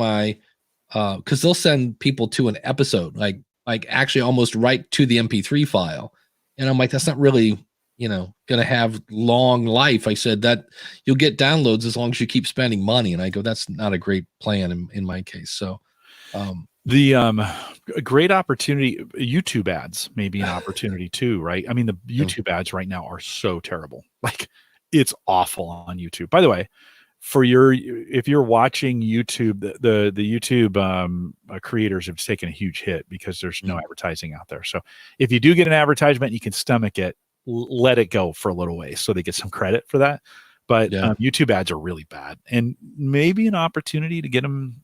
because they'll send people to an episode, like actually almost right to the MP3 file. And I'm like, that's not really, going to have long life. I said that you'll get downloads as long as you keep spending money. And I go, that's not a great plan in my case. So The a great opportunity, YouTube ads may be an opportunity too, right? I mean, the YouTube ads right now are so terrible. Like, it's awful on YouTube. By the way, if you're watching YouTube, the YouTube creators have taken a huge hit because there's no advertising out there. So if you do get an advertisement, you can stomach it, let it go for a little ways so they get some credit for that. But YouTube ads are really bad, and maybe an opportunity to get them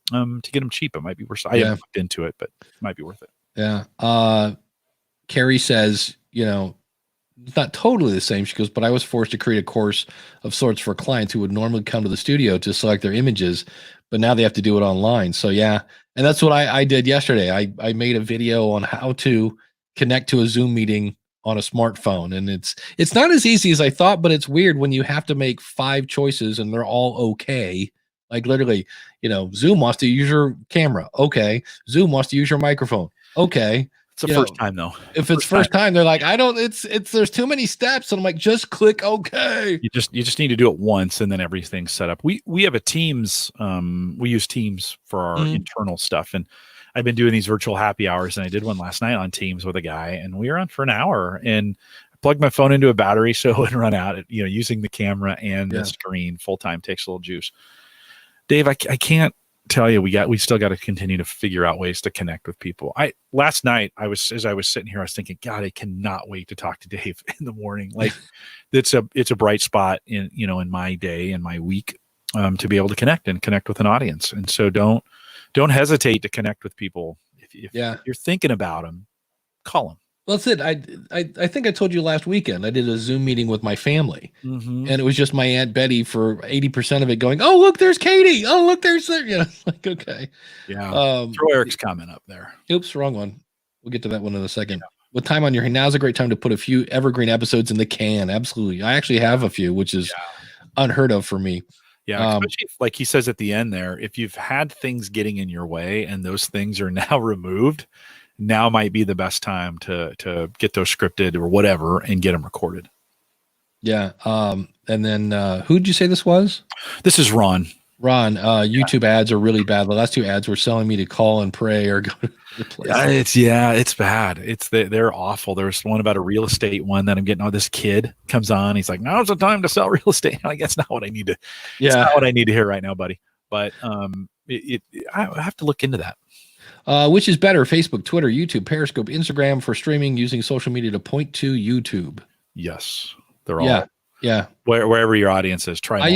cheap. It might be worth. I haven't looked into it, but it might be worth it. Yeah. Carrie says, it's not totally the same. She goes, but I was forced to create a course of sorts for clients who would normally come to the studio to select their images, but now they have to do it online. So yeah, and that's what I did yesterday. I made a video on how to connect to a Zoom meeting on a smartphone, and it's not as easy as I thought, but it's weird when you have to make 5 choices and they're all okay. Like literally, Zoom wants to use your camera. Okay. Zoom wants to use your microphone. Okay. It's the first time though. If it's first time, they're like, there's too many steps. And I'm like, just click okay. You just need to do it once and then everything's set up. We have a Teams, we use Teams for our internal stuff. And I've been doing these virtual happy hours, and I did one last night on Teams with a guy, and we were on for an hour, and I plugged my phone into a battery so it wouldn't run out. Using the camera and the screen full time takes a little juice. Dave, I can't tell you, we still got to continue to figure out ways to connect with people. Last night as I was sitting here, I was thinking, God, I cannot wait to talk to Dave in the morning. Like it's a bright spot in my day and my week, to be able to connect with an audience. And so don't hesitate to connect with people. If you're thinking about them, call them. Well, that's it. I think I told you last weekend I did a Zoom meeting with my family, and it was just my Aunt Betty for 80% of it going, oh, look, there's Katie. Oh, look, there's like, okay. Yeah. Throw Eric's comment up there. Oops, wrong one. We'll get to that one in a second. Yeah. With time on your hand, now's a great time to put a few evergreen episodes in the can. Absolutely. I actually have a few, which is unheard of for me. Yeah, especially like he says at the end there, if you've had things getting in your way and those things are now removed, now might be the best time to get those scripted or whatever and get them recorded. Yeah. And then who'd you say this was? This is Ron. YouTube ads are really bad. The last 2 ads were selling me to call and pray or go to the place. It's bad. They're awful. There's one about a real estate one that I'm getting. Oh, this kid comes on. He's like, now's the time to sell real estate. I'm like, that's not what I need to. Yeah, it's not what I need to hear right now, buddy. But I have to look into that. Which is better, Facebook, Twitter, YouTube, Periscope, Instagram for streaming using social media to point to YouTube? Yes, they're all. Yeah. Wherever your audience is, try. I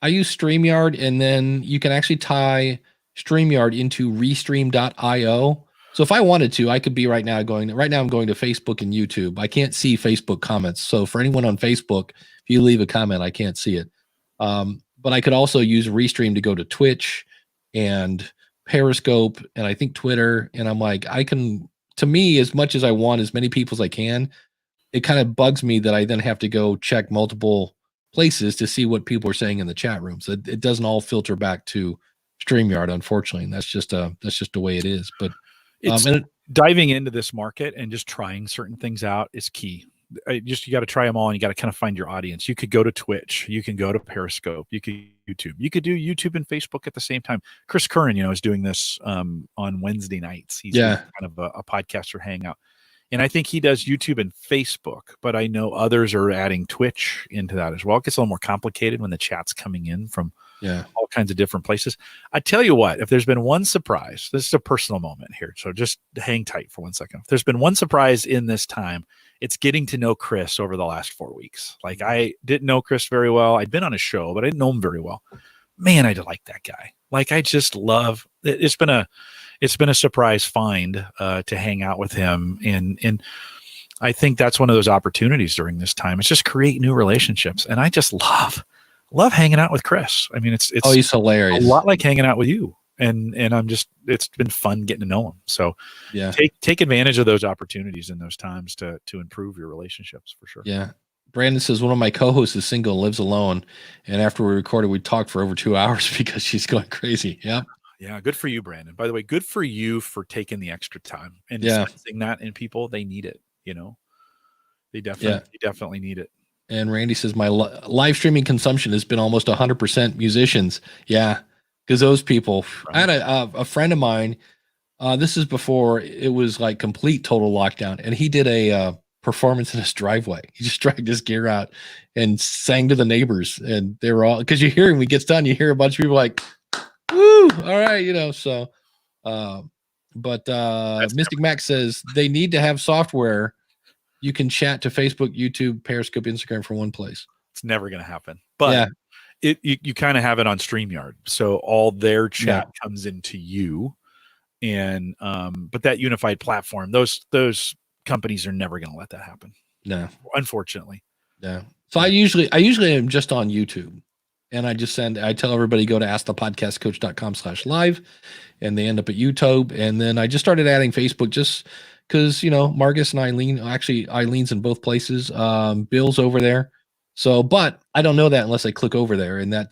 use StreamYard, and then you can actually tie StreamYard into restream.io. So if I wanted to, I could be right now I'm going to Facebook and YouTube. I can't see Facebook comments. So for anyone on Facebook, if you leave a comment, I can't see it. But I could also use Restream to go to Twitch and Periscope, and I think Twitter. And I'm like, to me, as much as I want as many people as I can, it kind of bugs me that I then have to go check multiple places to see what people are saying in the chat rooms. It doesn't all filter back to StreamYard, unfortunately. And that's just the way it is. But diving into this market and just trying certain things out is key. You got to try them all, and you got to kind of find your audience. You could go to Twitch, you can go to Periscope, you could YouTube, you could do YouTube and Facebook at the same time. Chris Curran, is doing this on Wednesday nights. He's kind of a podcaster hangout. And I think he does YouTube and Facebook, but I know others are adding Twitch into that as well. It gets a little more complicated when the chat's coming in from all kinds of different places. I tell you what, if there's been one surprise, this is a personal moment here, so just hang tight for 1 second. If there's been one surprise in this time, it's getting to know Chris over the last 4 weeks. Like, I didn't know Chris very well. I'd been on his show, but I didn't know him very well. Man, I like that guy. Like, I just love it. It's been a surprise find to hang out with him. And I think that's one of those opportunities during this time. It's just create new relationships. And I just love hanging out with Chris. I mean, it's he's hilarious. A lot like hanging out with you. And it's been fun getting to know him. So take advantage of those opportunities in those times to improve your relationships for sure. Yeah. Brandon says one of my co-hosts is single and lives alone. And after we recorded, we talked for over 2 hours because she's going crazy. Yep. Yeah, good for you, Brandon. By the way, good for you for taking the extra time and sensing that in people. They need it, They definitely need it. And Randy says my live streaming consumption has been almost 100% musicians. Yeah, because those people. I Right. had a friend of mine. This is before it was like complete total lockdown, and he did a performance in his driveway. He just dragged his gear out and sang to the neighbors, and they were all because you hear him when he gets done. You hear a bunch of people like, "Woo! All right," So, uh, but That's Mystic Mac says they need to have software you can chat to Facebook, YouTube, Periscope, Instagram from one place. It's never going to happen. But Yeah, you kind of have it on StreamYard. So all their chat Yeah. comes into you. And but that unified platform, those companies are never going to let that happen. no, Unfortunately. yeah. So I usually am just on YouTube, and I tell everybody go to askthepodcastcoach.com/live, and they end up at YouTube. And then I just started adding Facebook just because Marcus and Eileen's in both places. Bill's over there. So, but I don't know that unless I click over there, and I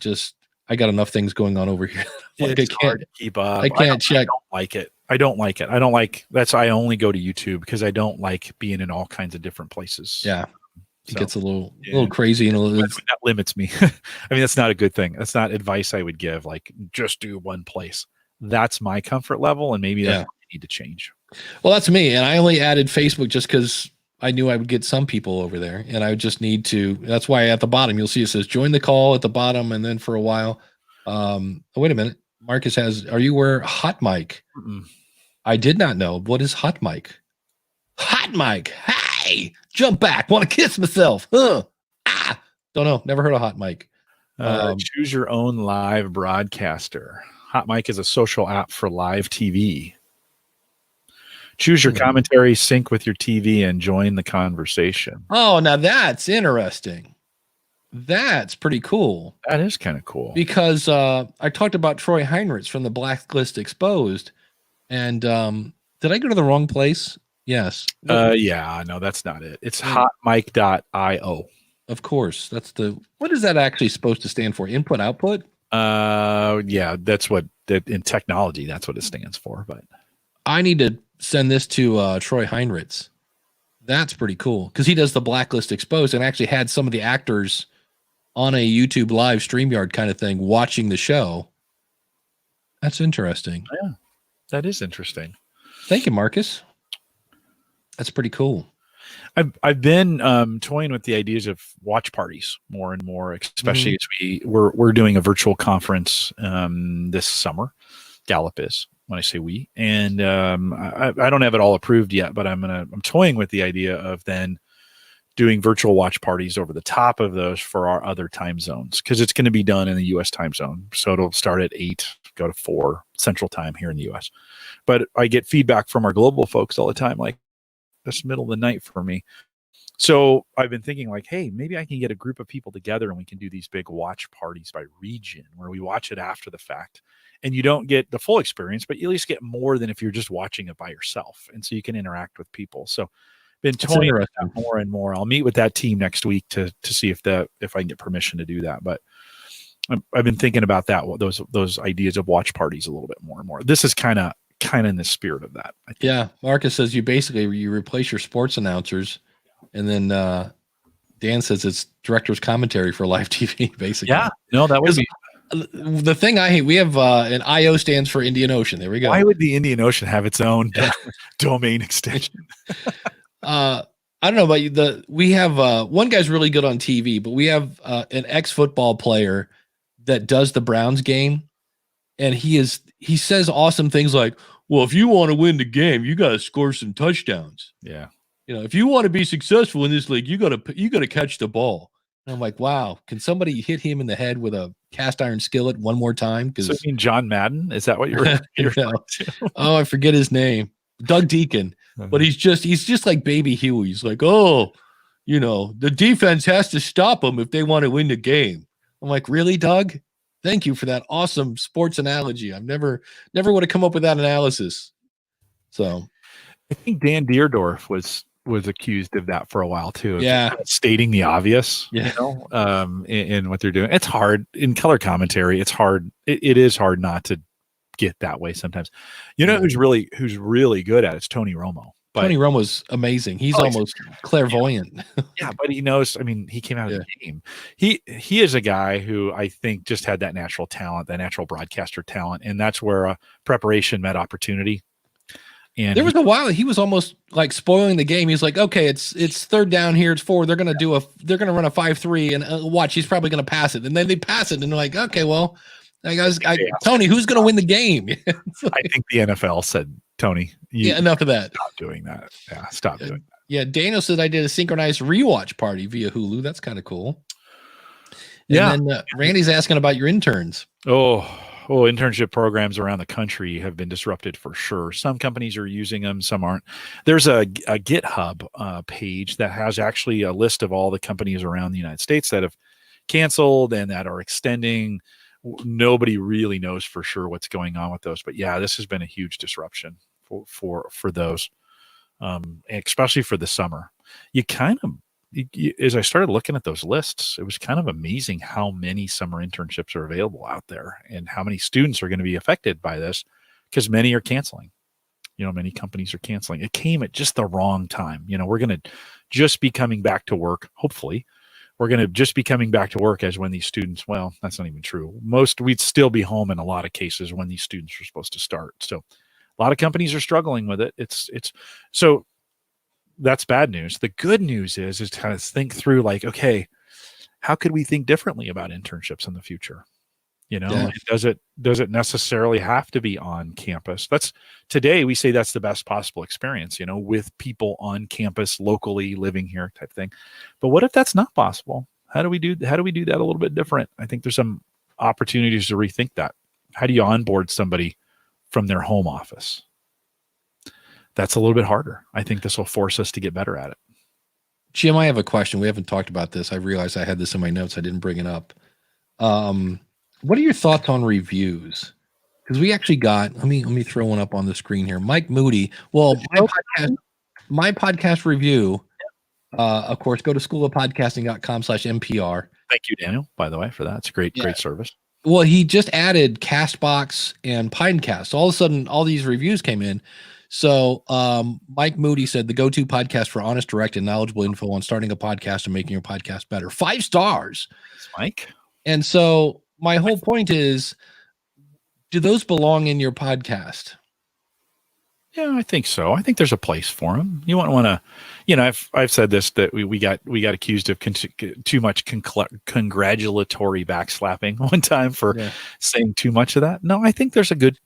got enough things going on over here. It's hard to keep up. I can't check. I don't like it. I don't like that's why I only go to YouTube, because I don't like being in all kinds of different places. Yeah. It So, gets a little crazy and that limits me. I mean, that's not a good thing. That's not advice I would give. Like, just do one place. That's my comfort level, and maybe that's what I need to change. Well, that's me. And I only added Facebook just because I knew I would get some people over there, and I would just need to. That's why at the bottom you'll see it says join the call at the bottom, and then for a while. Wait a minute. Marcus are you aware hot mic? Mm-mm. I did not know. What is hot mic? Hot mic. Hey, jump back. Want to kiss myself. Don't know. Never heard of hot mic. Choose your own live broadcaster. Hot Mic is a social app for live TV. Choose your commentary, sync with your TV, and join the conversation. Oh, now that's interesting. That's pretty cool. That is kind of cool. Because I talked about Troy Heinrichs from the Blacklist Exposed, and did I go to the wrong place? Yes. Yeah, no, that's not it. It's hotmic.io. Of course. What is that actually supposed to stand for? Input, output? Yeah, that's what in technology, that's what it stands for. But I need to send this to Troy Heinrichs. That's pretty cool because he does the Blacklist Exposed and actually had some of the actors on a YouTube live StreamYard kind of thing watching the show. That's interesting. Yeah, that is interesting. Thank you, Marcus. That's pretty cool. I've been toying with the ideas of watch parties more and more, especially as we're doing a virtual conference this summer. Gallup is, when I say we, and I don't have it all approved yet, but I'm toying with the idea of then doing virtual watch parties over the top of those for our other time zones, because it's going to be done in the U.S. time zone. So it'll start at 8, go to 4 Central Time here in the U.S. But I get feedback from our global folks all the time, like, this middle of the night for me. So I've been thinking like, hey, maybe I can get a group of people together and we can do these big watch parties by region where we watch it after the fact. And you don't get the full experience, but you at least get more than if you're just watching it by yourself. And so you can interact with people. So been toying with that more and more. I'll meet with that team next week to see if I can get permission to do that. But I've been thinking about that, those ideas of watch parties a little bit more and more. This is kind of in the spirit of that, I think. Yeah. Marcus says you replace your sports announcers, and then Dan says it's director's commentary for live TV, basically. Yeah. No, that was the thing I hate. We have an IO stands for Indian Ocean. There we go. Why would the Indian Ocean have its own domain extension? I don't know about you. We have one guy's really good on TV, but we have an ex-football player that does the Browns game, and he says awesome things like, well, if you want to win the game, you got to score some touchdowns. Yeah. If you want to be successful in this league, you got to catch the ball. And I'm like, wow, can somebody hit him in the head with a cast iron skillet one more time? So you mean John Madden? Is that what you're Oh, I forget his name. Doug Deacon. But he's just like Baby Huey. He's like, oh, the defense has to stop them if they want to win the game. I'm like, really, Doug? Thank you for that awesome sports analogy. I've never would have come up with that analysis. So I think Dan Deerdorf was accused of that for a while too. Yeah. Stating the obvious, Yeah. In what they're doing. It's hard in color commentary. It's hard. It is hard not to get that way sometimes. Who's really good at it? It's Tony Romo. But Tony Romo's amazing. He's almost clairvoyant. yeah, but he knows. I mean, he came out of Yeah. the game. He is a guy who I think just had that natural talent, that natural broadcaster talent, and that's where preparation met opportunity. And There was a while he was almost like spoiling the game. He's like, okay, it's third down here. It's 4. They're gonna run a 5-3, and watch. He's probably gonna pass it, and then they pass it, and they're like, okay, well, Tony, who's gonna win the game? I think the NFL said, Tony, enough of that. Stop doing that. Yeah, stop doing that. Yeah, Daniel said I did a synchronized rewatch party via Hulu. That's kind of cool. And then Randy's asking about your interns. Internship programs around the country have been disrupted for sure. Some companies are using them, some aren't. There's a GitHub page that has actually a list of all the companies around the United States that have canceled and that are extending. Nobody really knows for sure what's going on with those. But yeah, this has been a huge disruption for those, especially for the summer. As I started looking at those lists, it was kind of amazing how many summer internships are available out there and how many students are going to be affected by this, because many are canceling. Many companies are canceling. It came at just the wrong time. We're going to just be coming back to work. Hopefully, we're going to just be coming back to work as when these students, well, that's not even true. We'd still be home in a lot of cases when these students are supposed to start. So a lot of companies are struggling with it. So that's bad news. The good news is to kind of think through like, okay, how could we think differently about internships in the future? Does it necessarily have to be on campus? Today we say that's the best possible experience, with people on campus locally living here type thing. But what if that's not possible? How do we do that a little bit different? I think there's some opportunities to rethink that. How do you onboard somebody from their home office? That's a little bit harder. I think this will force us to get better at it. Jim, I have a question. We haven't talked about this. I realized I had this in my notes. I didn't bring it up. What are your thoughts on reviews? Because we actually got, let me throw one up on the screen here. Mike Moody. Well, my podcast review, of course, go to schoolofpodcasting.com/NPR. Thank you, Daniel, by the way, for that. It's a great service. Well, he just added Castbox and Pinecast. So all of a sudden, all these reviews came in. So Mike Moody said the go-to podcast for honest, direct, and knowledgeable info on starting a podcast and making your podcast better. 5 stars. Thanks, Mike. And so my whole point is, do those belong in your podcast? Yeah, I think so. I think there's a place for them. You want to, I've said this, that we got accused of too much congratulatory backslapping one time for saying too much of that. No, I think there's a good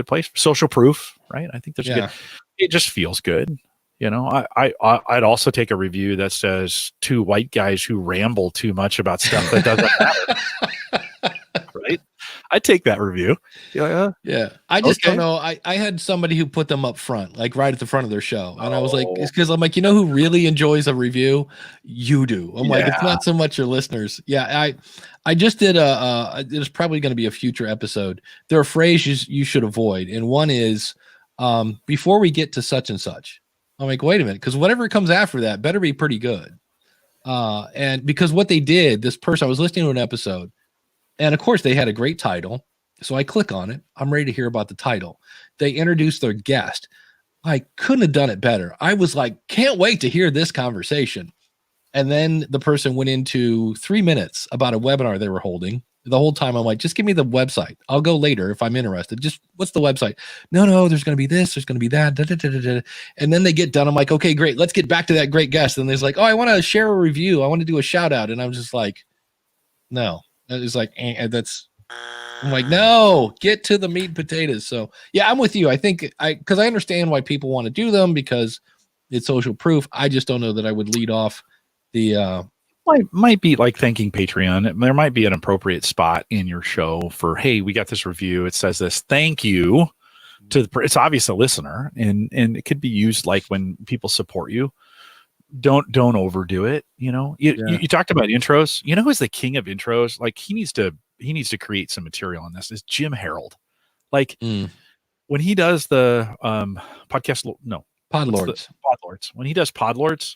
place. Social proof, right? I think there's a good. It just feels good. I'd also take a review that says 2 white guys who ramble too much about stuff that doesn't matter. Right? I'd take that review. Yeah. I just don't know. I had somebody who put them up front, like right at the front of their show. And I was like, it's because I'm like, who really enjoys a review? You do. I'm like, it's not so much your listeners. Yeah. I just did it's probably going to be a future episode. There are phrases you should avoid. And one is, before we get to such and such. I'm like, wait a minute. Because whatever comes after that better be pretty good. And because what they did, this person, I was listening to an episode, and of course they had a great title. So I click on it. I'm ready to hear about the title. They introduced their guest. I couldn't have done it better. I was like, can't wait to hear this conversation. And then the person went into 3 minutes about a webinar they were holding. The whole time I'm like, just give me the website. I'll go later if I'm interested. Just what's the website? No, there's going to be this. There's going to be that. Da, da, da, da, da. And then they get done. I'm like, okay, great. Let's get back to that great guest. And there's like, oh, I want to share a review. I want to do a shout out. And I'm just like, no. It's like, I'm like, no, get to the meat and potatoes. So yeah, I'm with you. I think because I understand why people want to do them because it's social proof. I just don't know that I would lead off the, might be like thanking Patreon. There might be an appropriate spot in your show for, hey, we got this review. It says this. Thank you to it's obvious a listener, and it could be used like when people support you. Don't overdo it. You talked about intros. Who's the king of intros? Like he needs to create some material on this. Is Jim Harold. Like when he does the podcast, Podlords. When he does Podlords,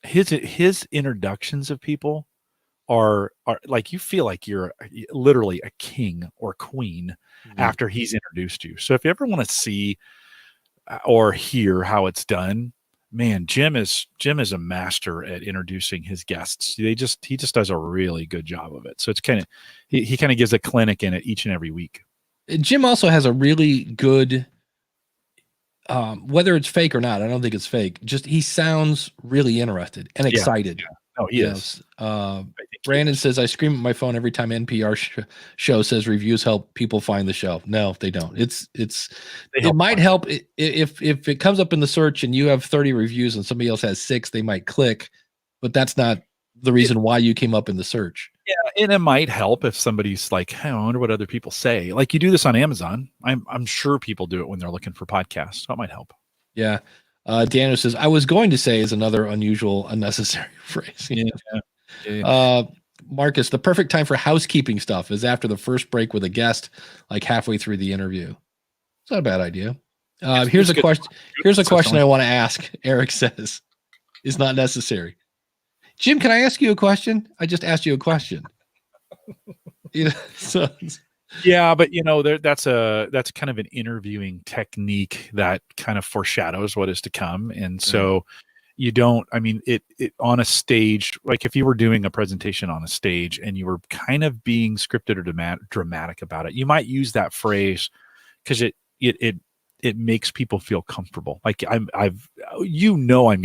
his introductions of people are like, you feel like you're literally a king or queen after he's introduced you. So if you ever want to see or hear how it's done, man, Jim is a master at introducing his guests. He just does a really good job of it. So it's kind of he kind of gives a clinic in it each and every week. Jim also has a really good, whether it's fake or not, I don't think it's fake. Just he sounds really interested and excited. Yeah. No, he is. Brandon says, I scream at my phone every time NPR show says reviews help people find the show. No, they don't. It might help if it comes up in the search and you have 30 reviews and somebody else has 6, they might click, but that's not the reason why you came up in the search. Yeah, and it might help if somebody's like, hey, I wonder what other people say. Like you do this on Amazon. I'm sure people do it when they're looking for podcasts. So it might help. Yeah. Daniel says, I was going to say is another unusual, unnecessary phrase. Yeah. Marcus, the perfect time for housekeeping stuff is after the first break with a guest, like halfway through the interview. It's not a bad idea. Here's a question. Here's a question I want to ask. Eric says, is not necessary. Jim, can I ask you a question? I just asked you a question. Yeah, but that's kind of an interviewing technique that kind of foreshadows what is to come. And so you don't, I mean, it on a stage, like if you were doing a presentation on a stage and you were kind of being scripted or dramatic about it, you might use that phrase because it makes people feel comfortable. Like I'm going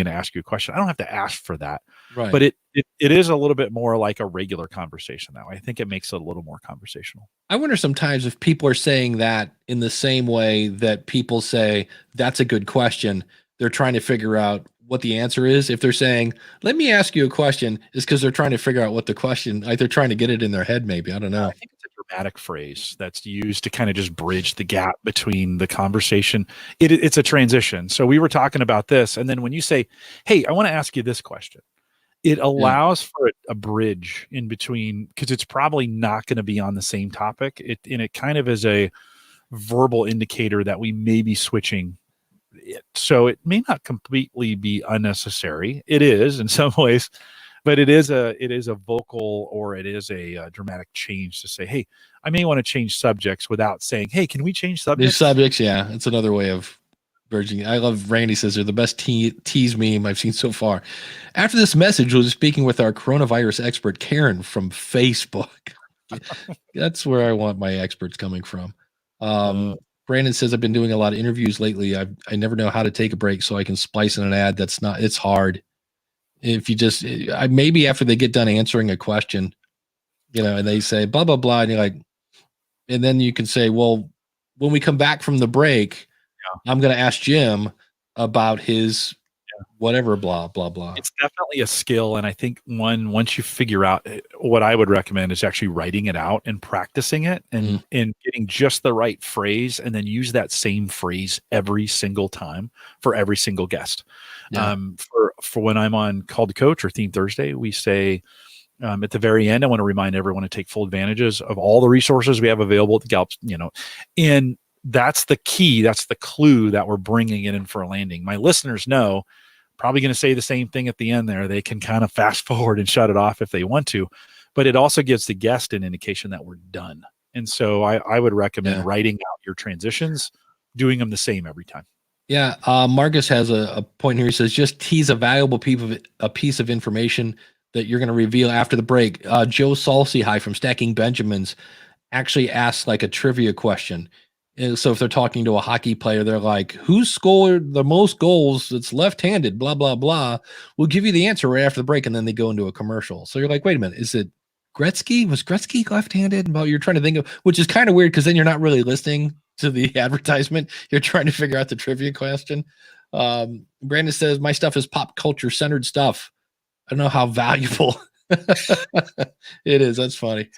to ask you a question. I don't have to ask for that. Right. But it is a little bit more like a regular conversation that way. I think it makes it a little more conversational. I wonder sometimes if people are saying that in the same way that people say, that's a good question. They're trying to figure out what the answer is. If they're saying, let me ask you a question, is because they're trying to figure out what the question, like they're trying to get it in their head. Maybe. I don't know. I think it's a dramatic phrase that's used to kind of just bridge the gap between the conversation. It's a transition. So we were talking about this. And then when you say, hey, I want to ask you this question, it allows for a bridge in between because it's probably not going to be on the same topic. It kind of is a verbal indicator that we may be switching it. So it may not completely be unnecessary. It is in some ways, but it is a vocal or it is a dramatic change to say, hey, I may want to change subjects without saying, hey, can we change subjects? These subjects, yeah. It's another way of bridging. I love Randy says they're the best tease meme I've seen so far. After this message, we'll be speaking with our coronavirus expert, Karen from Facebook. That's where I want my experts coming from. Brandon says, I've been doing a lot of interviews lately. I never know how to take a break so I can splice in an ad. It's hard. If you just, maybe after they get done answering a question, and they say blah, blah, blah. And you're like, and then you can say, well, when we come back from the break, I'm going to ask Jim about his whatever, blah, blah, blah. It's definitely a skill. And I think once you figure out what I would recommend is actually writing it out and practicing it and getting just the right phrase and then use that same phrase every single time for every single guest. Yeah. For when I'm on Call to Coach or Theme Thursday, we say at the very end, I want to remind everyone to take full advantages of all the resources we have available at the Gallup, and that's the key. That's the clue that we're bringing it in for a landing. My listeners know probably going to say the same thing at the end there. They can kind of fast forward and shut it off if they want to, but it also gives the guest an indication that we're done. And so I would recommend writing out your transitions, doing them the same every time. Yeah. Marcus has a point here. He says, just tease a valuable piece of information that you're going to reveal after the break. Joe Salsihigh from Stacking Benjamins actually asks like a trivia question. And so if they're talking to a hockey player, they're like, who scored the most goals that's left-handed, blah, blah, blah. We'll give you the answer right after the break. And then they go into a commercial. So you're like, wait a minute, is it Gretzky? Was Gretzky left-handed? Well, you're trying to think of, which is kind of weird because then you're not really listening to the advertisement. You're trying to figure out the trivia question. Brandon says, my stuff is pop culture centered stuff. I don't know how valuable it is. That's funny.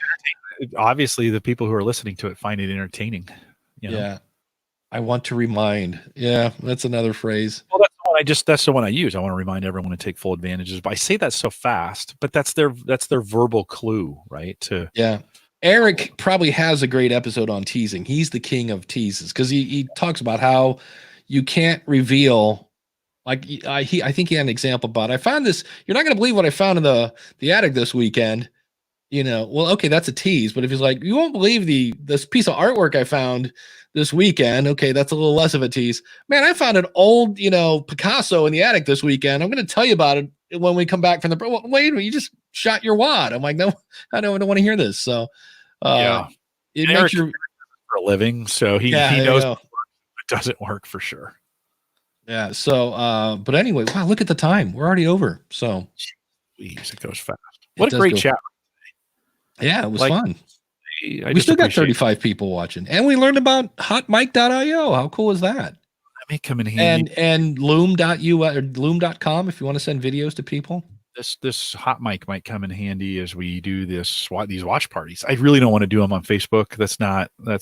Obviously, the people who are listening to it find it entertaining. Yeah. I want to remind. Yeah, that's another phrase. Well, that's the one I use. I want to remind everyone to take full advantages. But I say that so fast, but that's their verbal clue, right? Eric probably has a great episode on teasing. He's the king of teases because he talks about how you can't reveal. Like I think he had an example about, I found this. You're not going to believe what I found in the attic this weekend. Well, okay, that's a tease. But if he's like, you won't believe this piece of artwork I found this weekend. Okay, that's a little less of a tease. Man, I found an old, Picasso in the attic this weekend. I'm going to tell you about it when we come back from the. Wait a minute, you just shot your wad. I'm like, no, I don't want to hear this. So, Yeah. it Eric makes your for a living, so he there you knows go. it doesn't work for sure. Yeah. So, but anyway, wow, look at the time. We're already over. So, Jeez, it goes fast. What a does great go- chat. yeah, it was Like, fun. I We just still got appreciate 35 people watching, and we learned about hotmic.io. How cool is that? that may come in handy. And loom.u or loom.com if you want to send videos to people. This hot mic might come in handy as we do these watch parties. I really don't want to do them on Facebook. That's not I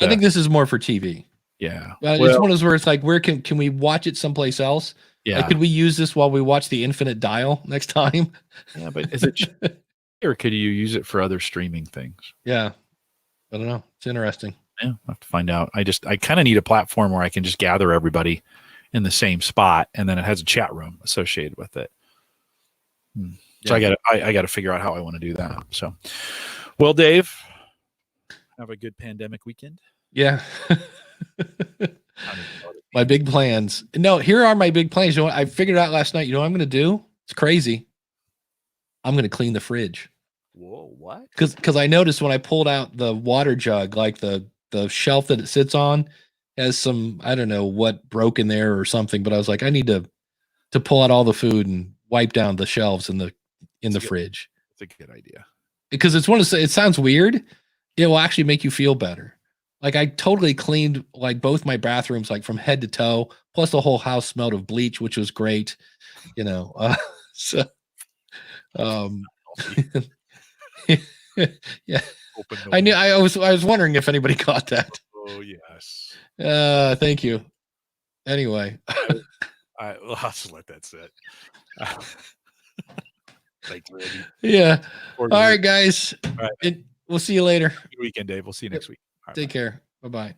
think this is more for TV. yeah. It's one of those where it's like, where can we watch it someplace else? Yeah. Like, could we use this while we watch the Infinite Dial next time? Yeah, but is it or could you use it for other streaming things? Yeah. I don't know. It's interesting. Yeah, I'll have to find out. I kind of need a platform where I can just gather everybody in the same spot, and then it has a chat room associated with it. So Yeah. I got to figure out how I want to do that. So, well, Dave, have a good pandemic weekend. Yeah. My big plans. No, here are my big plans. You know what? I figured out last night. You know what I'm going to do? It's crazy. I'm going to clean the fridge. Whoa, what? Because I noticed when I pulled out the water jug, like the shelf that it sits on has some, I don't know what broke in there or something, but I was like, I need to pull out all the food and wipe down the shelves in the fridge. It's a good idea. Because it sounds weird. It will actually make you feel better. Like, I totally cleaned like both my bathrooms, like from head to toe, plus the whole house smelled of bleach, which was great. So yeah. I was wondering if anybody caught that. Oh yes. Thank you. Anyway. I'll just let that sit. Thanks, Randy. Yeah. All right, guys. All right. We'll see you later. Good weekend, Dave. We'll see you next week. All right, Take bye. care. Bye-bye.